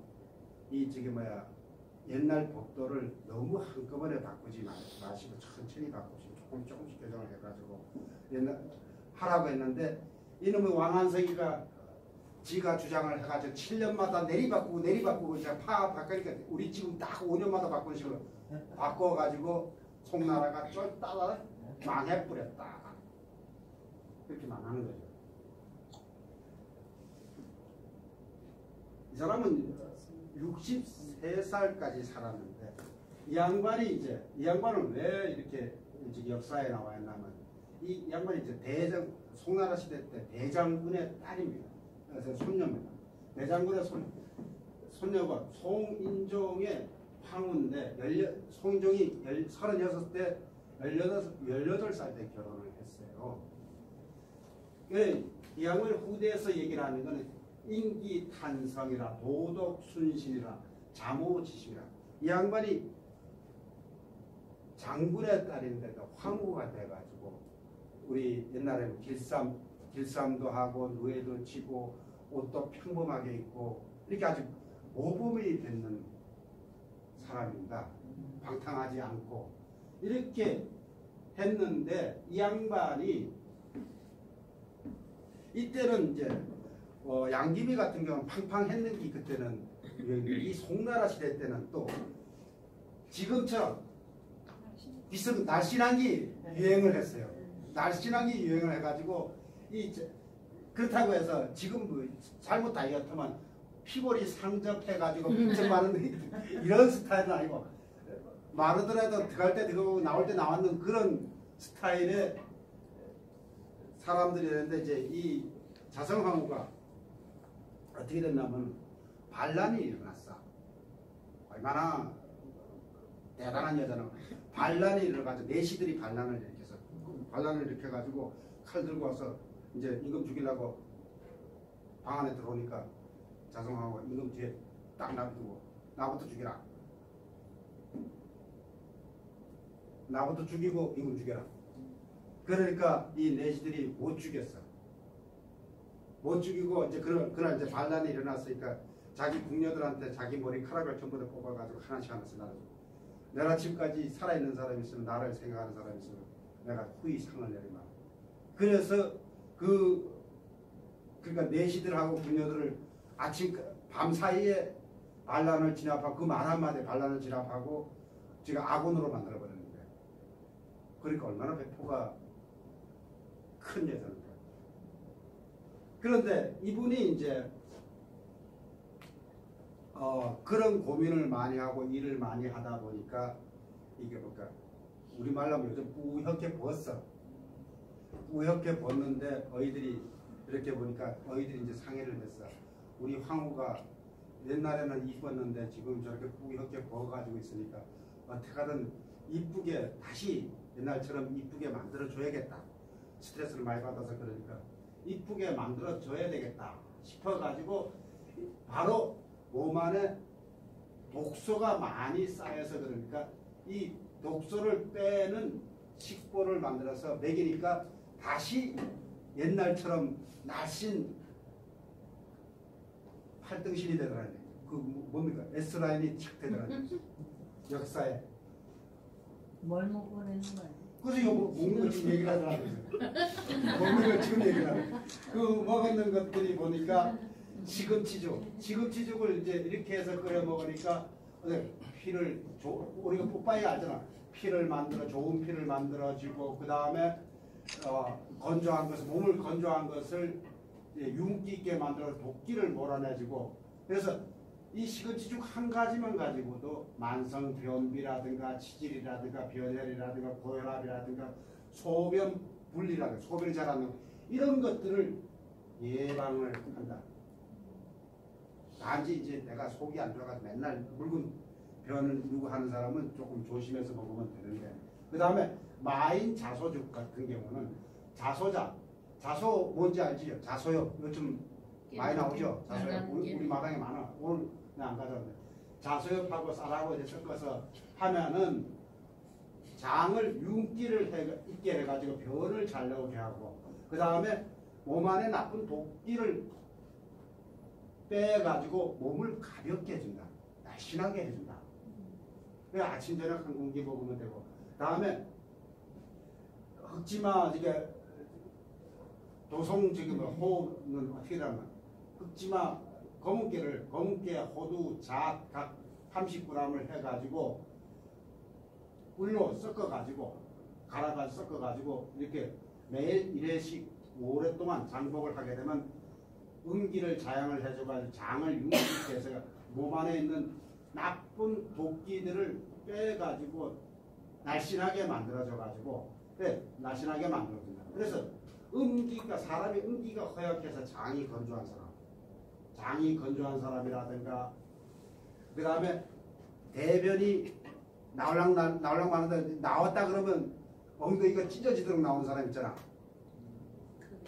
옛날 법도를 너무 한꺼번에 바꾸지 마시고 천천히 바꾸시고 조금씩 개정을 해가지고 옛날 하라고 했는데 이놈의 왕한석이가 지가 주장을 해가지고 7년마다 내리바꾸고 이제 바꾸니까 우리 지금 딱 5년마다 바꾸는 식으로 바꿔가지고 송나라가 쫄따라 망해버렸다. 이렇게 망하는 거죠. 이 사람은 63살까지 살았는데 이 양반은 왜 이렇게 역사에 나와 있냐면 이 양반이 이제 송나라 시대 때 대장군의 딸입니다. 그래서 손녀입니다. 대장군의 손녀가 송인종의 황후인데 송인종이 36대 18살 때 결혼을 했어요. 이 양반의 후대에서 얘기를 하는 거는 인기탄성이라 도덕순신이라 자모지심이라 이 양반이 장군의 딸인데도 황후가 돼가지고 우리 옛날에는 길쌈도 하고 누에도 치고 옷도 평범하게 입고 이렇게 아주 모범이 되는 사람입니다. 방탕하지 않고 이렇게 했는데 이 양반이 이때는 이제 양귀비 같은 경우는 팡팡했는지 그때는 이 송나라 시대 때는 또 지금처럼 날씬한기 유행을 했어요. 날씬한기 유행을 해가지고 그렇다고 해서 지금 잘못 다이어트만 피골이 상접해가지고 엄청 많은 이런 스타일은 아니고 마르더라도 들어갈 때 들어가고 나올 때 나왔는 그런 스타일의 사람들이었는데 이제 이 자성황후가 어떻게 됐냐면 반란이 일어났어. 얼마나 대단한 여자는 반란이 일어나가지고 내시들이 반란을 일으켜가지고 칼 들고 와서 이제 임금 죽이려고 방 안에 들어오니까 자성황후가 임금 뒤에 딱 놔두고 나부터 죽여라. 나부터 죽이고 임금 죽여라. 그러니까 이 내시들이 못 죽였어. 못 죽이고 이제 그날 이제 반란이 일어났으니까 자기 궁녀들한테 자기 머리카락을 전부 다 뽑아가지고 하나씩 나눠주고 내일 아침까지 살아있는 사람이 있으면 나를 생각하는 사람이 있으면 내가 후히 상을 내리마. 그래서 그러니까 내시들하고 궁녀들을 밤 사이에 반란을 진압하고 그 말 한마디에 반란을 진압하고 지금 아군으로 만들어버렸는데 그러니까 얼마나 배포가 큰 예산일까. 그런데 이분이 이제 그런 고민을 많이 하고 일을 많이 하다 보니까 이게 뭔가 우리말로 하면 요즘 뿌옇게 벗어. 뿌옇게 벗는데 어이들이 이렇게 보니까 어이들이 이제 상의를 했어. 우리 황후가 옛날에는 이뻤는데 지금 저렇게 뿌옇게 벗어가지고 있으니까 어떻게 하든 이쁘게 다시 옛날처럼 이쁘게 만들어줘야겠다. 스트레스를 많이 받아서 그러니까 이쁘게 만들어줘야 되겠다 싶어가지고 바로 몸 안에 독소가 많이 쌓여서 그러니까 이 독소를 빼는 식보를 만들어서 먹이니까 다시 옛날처럼 날씬 팔등신이 되더라고요. 그 뭡니까? S라인이 착 되더라고요. 역사에. 뭘 먹고 그러는 거야? 그래서 이거 먹는 거 지금 얘기를 하더라고요. 먹는 거 지금 얘기를 하더라고요. 그 먹는 것들이 보니까 시금치죽을 이제 이렇게 해서 끓여 먹으니까 피를 우리가 뽀빠이 알잖아. 피를 만들어 좋은 피를 만들어주고 그 다음에 건조한 것을 몸을 건조한 것을 윤기 있게 만들어 독기를 몰아내주고 그래서 이 시금치죽 한 가지만 가지고도 만성변비라든가 치질이라든가 변혈이라든가 고혈압이라든가 소변 분리라든가 소변이 잘 안 나고 이런 것들을 예방을 한다. 단지 이제 내가 속이 안 좋아가지고 맨날 묽은 변을 누구 하는 사람은 조금 조심해서 먹으면 되는데 그 다음에 마인 자소죽 같은 경우는 자소 뭔지 알지요? 자소요. 요즘 많이 나오죠? 자소요. 우리 마당에 많아. 오늘 안 가져왔는데 자소엽하고 쌀하고 이제 섞어서 하면은 장을 윤기를 있게 해가지고 변을 잘 나오게 하고 그 다음에 몸 안에 나쁜 독기를 빼가지고 몸을 가볍게 해준다. 날씬하게 해준다. 그래 아침 저녁 한 공기 먹으면 되고 다음에 흑지마 이게 도송 지금 호는 어떻게 하면 흑지마 검은깨, 호두, 잣 각 30g을 해가지고 물로 섞어가지고 갈아가지고 섞어가지고 이렇게 매일 1회씩 오랫동안 장복을 하게 되면 음기를 자양을 해줘가지고 장을 윤기케 해서 몸 안에 있는 나쁜 독기들을 빼가지고 날씬하게 만들어줘가지고 그래 날씬하게 만들어준다. 그래서 사람이 음기가 허약해서 장이 건조한 사람이라든가 그 다음에 대변이 나올랑 마는데 나왔다 그러면 엉덩이가 찢어지도록 나오는 사람 있잖아.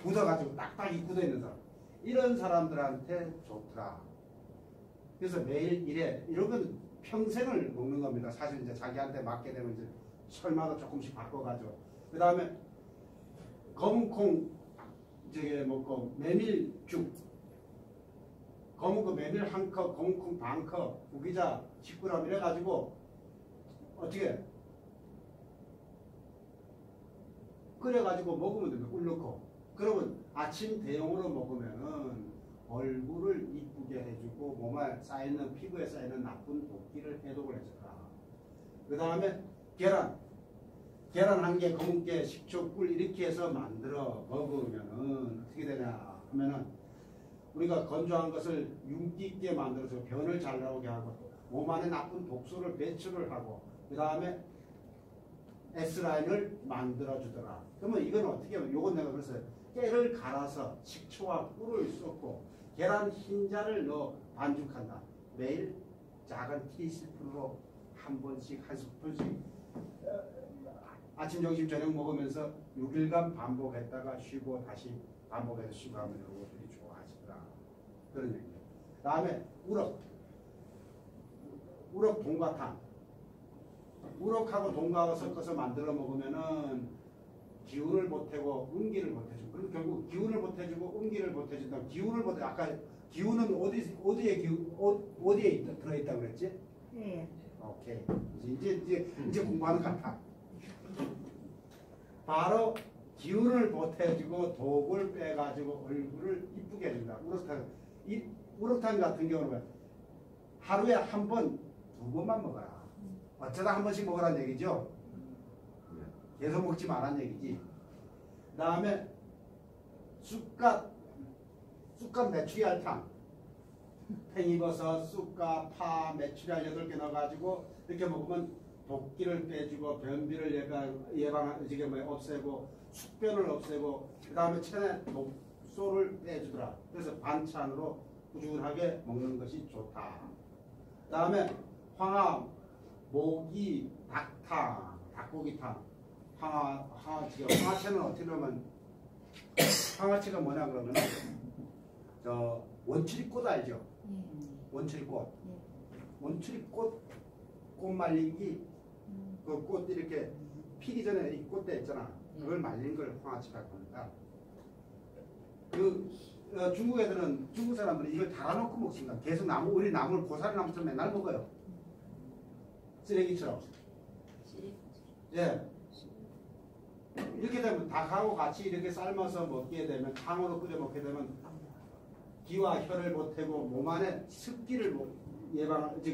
굳어가지고 딱딱이 굳어있는 사람. 이런 사람들한테 좋더라. 그래서 매일 이런 건 평생을 먹는 겁니다. 사실 이제 자기한테 맞게 되면 이제 철마다 조금씩 바꿔가지고 그 다음에 검은콩 먹고 메밀죽 검은콩 메밀 한 컵, 검은콩 반 컵, 구기자 10g 이래가지고 어떻게 끓여가지고 먹으면 됩니다. 꿀 넣고. 그러면 아침 대용으로 먹으면은 얼굴을 이쁘게 해주고 몸에 쌓이는 피부에 쌓이는 나쁜 독기를 해독을 해줘라. 그 다음에 계란 한 개, 검은깨, 식초, 꿀 이렇게 해서 만들어 먹으면은 어떻게 되냐 하면은 우리가 건조한 것을 윤기 있게 만들어서 변을 잘 나오게 하고 몸 안에 나쁜 독소를 배출을 하고 그 다음에 S라인을 만들어주더라. 그러면 이건 어떻게 하면 요건 내가 그래서 깨를 갈아서 식초와 꿀을 쏟고 계란 흰자를 넣어 반죽한다. 매일 작은 티스푼으로 한 번씩 한 스푼씩 아침 점심 저녁 먹으면서 6일간 반복했다가 쉬고 다시 반복해서 쉬고 하면 이런 것들이 좋아지더라. 그런 얘기예요. 그 다음에 우럭 동과탕. 우럭하고 동과하고 섞어서 만들어 먹으면은 기운을 보태고 음기를 보태주고 그럼 결국 기운을 보태주고 음기를 보태준다. 아까 기운은 어디에 들어있다고 그랬지? 예. 오케이. 이제 공부하는 것 같아. 바로 기운을 보태주고 독을 빼가지고 얼굴을 이쁘게 해준다. 우럭탕 같은 경우는 하루에 한 번, 2번만 먹어라. 어쩌다 한 번씩 먹으라는 얘기죠. 계속 먹지 말라는 얘기지. 그 다음에 쑥갓 메추리 알탕, 팽이버섯, 쑥갓, 파, 메추리 알 8개 넣어가지고 이렇게 먹으면 독기를 빼주고 변비를 없애고 숙변을 없애고 그 다음에 체내 독소를 빼주더라. 그래서 반찬으로 꾸준하게 먹는 것이 좋다. 그 다음에 황화, 모기, 닭탕, 닭고기탕. 황화채는 어떻게 보면 황화채가 뭐냐 그러면 저 원추리꽃 알죠? 원추리꽃. 원추리꽃 꽃 말리기 그 꽃 이렇게 피기 전에 이 꽃대 있잖아. 그걸 말린 걸 황화채라고 합니다. 중국 애들은 중국 사람들은 이걸 달아놓고 먹습니다. 계속 우리 나무를 고사리 나무처럼 맨날 먹어요. 쓰레기처럼. 예. 이렇게 되면 닭하고 같이 이렇게 삶아서 먹게 되면 탕으로 끓여 먹게 되면 기와 혈을 보태고 몸 안에 습기를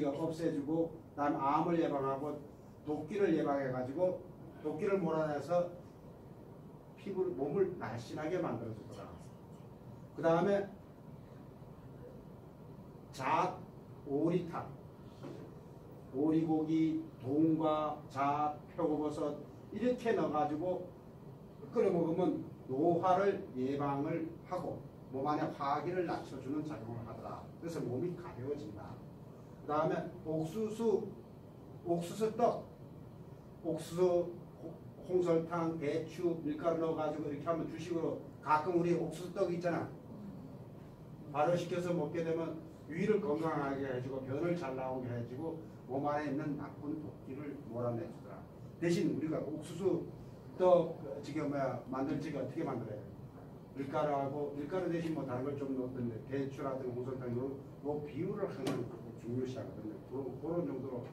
없애주고 그다음 암을 예방하고 독기를 예방해가지고 독기를 몰아내서 몸을 날씬하게 만들어주더라. 그 다음에 오리탕, 오리고기, 동과 잣, 표고버섯 이렇게 넣어가지고 끓여 먹으면 노화를 예방을 하고 몸 안에 화기를 낮춰주는 작용을 하더라. 그래서 몸이 가벼워진다. 그 다음에 옥수수떡, 옥수수, 홍설탕, 배추, 밀가루 넣어가지고 이렇게 하면 주식으로 가끔 우리 옥수수떡 있잖아. 발효시켜서 먹게 되면 위를 건강하게 해주고 변을 잘 나오게 해주고 몸 안에 있는 나쁜 독기를 몰아내주더라. 대신 우리가 옥수수떡 지금 만들 적에 어떻게 만들어요? 밀가루 대신 뭐 다른 걸 좀 넣었던데 배추라든가 홍설탕 뭐 비율을 항상 중요시하거든요. 그런 정도로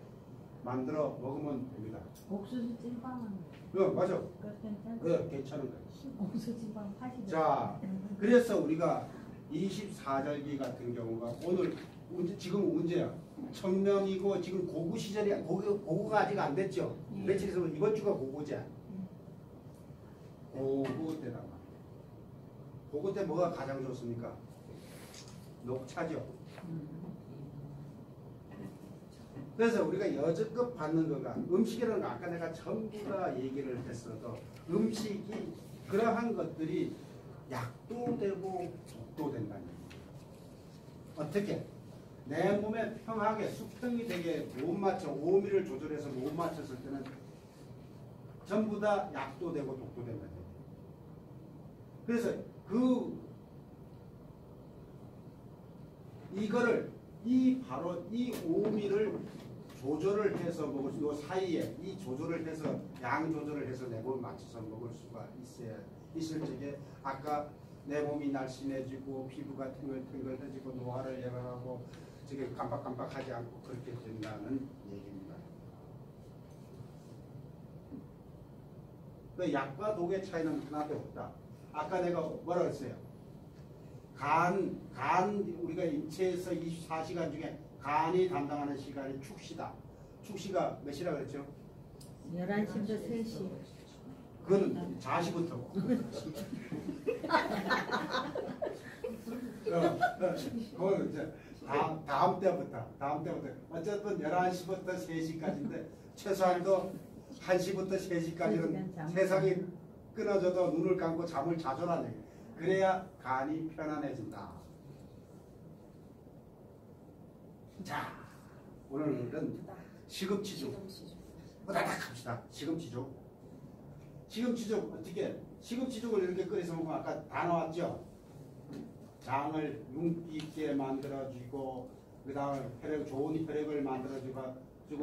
만들어 먹으면 됩니다. 옥수수 찐빵은 맞아. 그거 괜찮아? 괜찮은 거예요. 옥수수 찐빵 파시죠. 자, 그래서 우리가 24절기 같은 경우가 오늘 지금 언제야? 청명이고 지금 고구 시절이야. 고구가 아직 안 됐죠. 며칠 있으면 이번 주가 고구자. 고구 때다가 고구 때 뭐가 가장 좋습니까? 녹차죠. 그래서 우리가 여지껏 받는 거가 음식이라는 거 아까 내가 전부 다 얘기를 했어도 음식이 그러한 것들이 약도 되고 독도 된다는 얘기예요. 어떻게? 내 몸에 평하게 수평이 되게 못 맞춰 오미를 조절해서 못 맞췄을 때는 전부 다 약도 되고 독도 된다는 얘기예요. 그래서 바로 이 오미를 조절을 해서 먹을 요 사이에 이 조절을 해서 양 조절을 해서 내 몸을 맞춰서 먹을 수가 있을 적에 아까 내 몸이 날씬해지고 피부가 탱글탱글해지고 노화를 예방하고 저게 깜빡깜빡하지 않고 그렇게 된다는 얘기입니다. 그 약과 독의 차이는 하나도 없다. 아까 내가 뭐라 그랬어요? 우리가 인체에서 24시간 중에 간이 담당하는 시간이 축시다. 축시가 몇 시라 그랬죠? 11시부터 3시. 그거는 자시부터고. 그거는 이제 다음 때부터. 어쨌든 11시부터 3시까지인데 최소한도 1시부터 3시까지는 세상이 끊어져도 눈을 감고 잠을 자줘라는 얘기예요. 그래야 간이 편안해진다. 자, 오늘은 시금치죽. 후다닥 합시다. 시금치죽 어떻게? 시금치죽을 이렇게 끓여서 먹으면 아까 다 나왔죠? 장을 윤기 있게 만들어주고 그 다음에 좋은 혈액을 만들어주고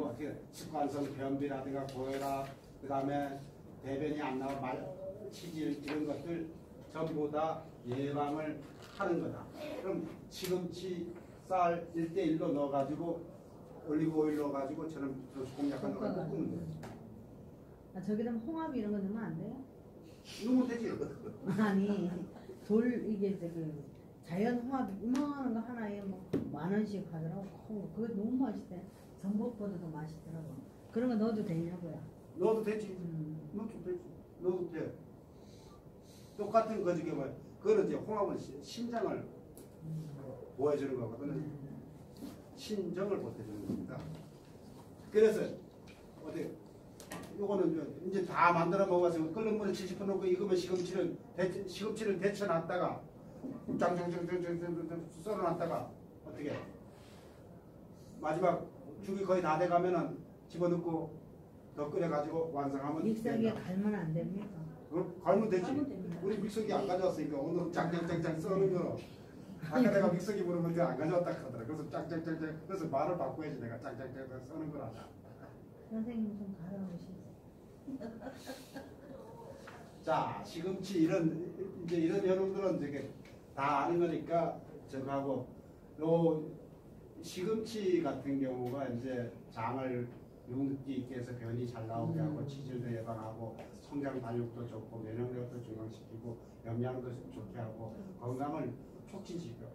어떻게 습관성 변비라든가 고혈압 그 다음에 대변이 안 나와 치질 이런 것들 전부 다 예방을 하는 거다. 그럼 시금치 쌀 1대1로 넣어가지고 올리브 오일 넣어가지고 저는 소금 약간 넣어서 볶으면 돼요. 저기다 홍합 이런 거 넣으면 안 돼요? 넣으면 되지. 아니 이게 자연 홍합 이만한 거 하나에 뭐 10,000원씩 하더라고. 그거 너무 맛있대. 전복보다 더 맛있더라고. 그런 거 넣어도 되냐고요? 넣어도 되지. 넣어도 되지. 넣어도 돼. 똑같은 거 중에 뭐 그거는 이제 홍합은 신장을 보여주는 거거든요. 신정을 보여주는 겁니다. 그래서 어디 요거는 이제 다 만들어 먹어서 끓는 물에 70분 넣고 익으면 시금치를 데쳐놨다가 짱짱짱짱짱 썰어놨다가 어떻게 마지막 죽이 거의 다 돼가면은 집어넣고 더 끓여가지고 완성하면 믹서기에 된다. 갈면 안 됩니까? 갈면 되지. 갈면 됩니다. 우리 믹서기 안 가져왔으니까 오늘 짱짱짱짱 써는 거. 아까 내가 믹서기 부르면 안 가져왔다 하더라. 그래서 짱짱짱짱. 그래서 말을 바꿔야지 내가 짱짱짱짱 써는 거라다. 선생님 좀 갈아오시죠. 자, 시금치 이제 이런 여러분들은 이제 다 아는 거니까 저하고 요 시금치 같은 경우가 이제 장을 윤기 있게 해서 변이 잘 나오게 하고 치질도 예방하고 성장 발육도 좋고 면역력도 증강시키고 영양도 좋게 하고 건강을 촉진시켜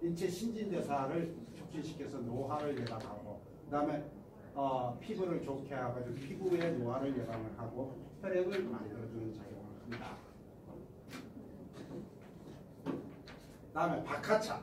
인체 신진대사를 촉진시켜서 노화를 예방하고 그다음에 피부를 좋게 하고 피부의 노화를 예방을 하고 혈액을 만들어주는 작용을 합니다. 그다음에 박하차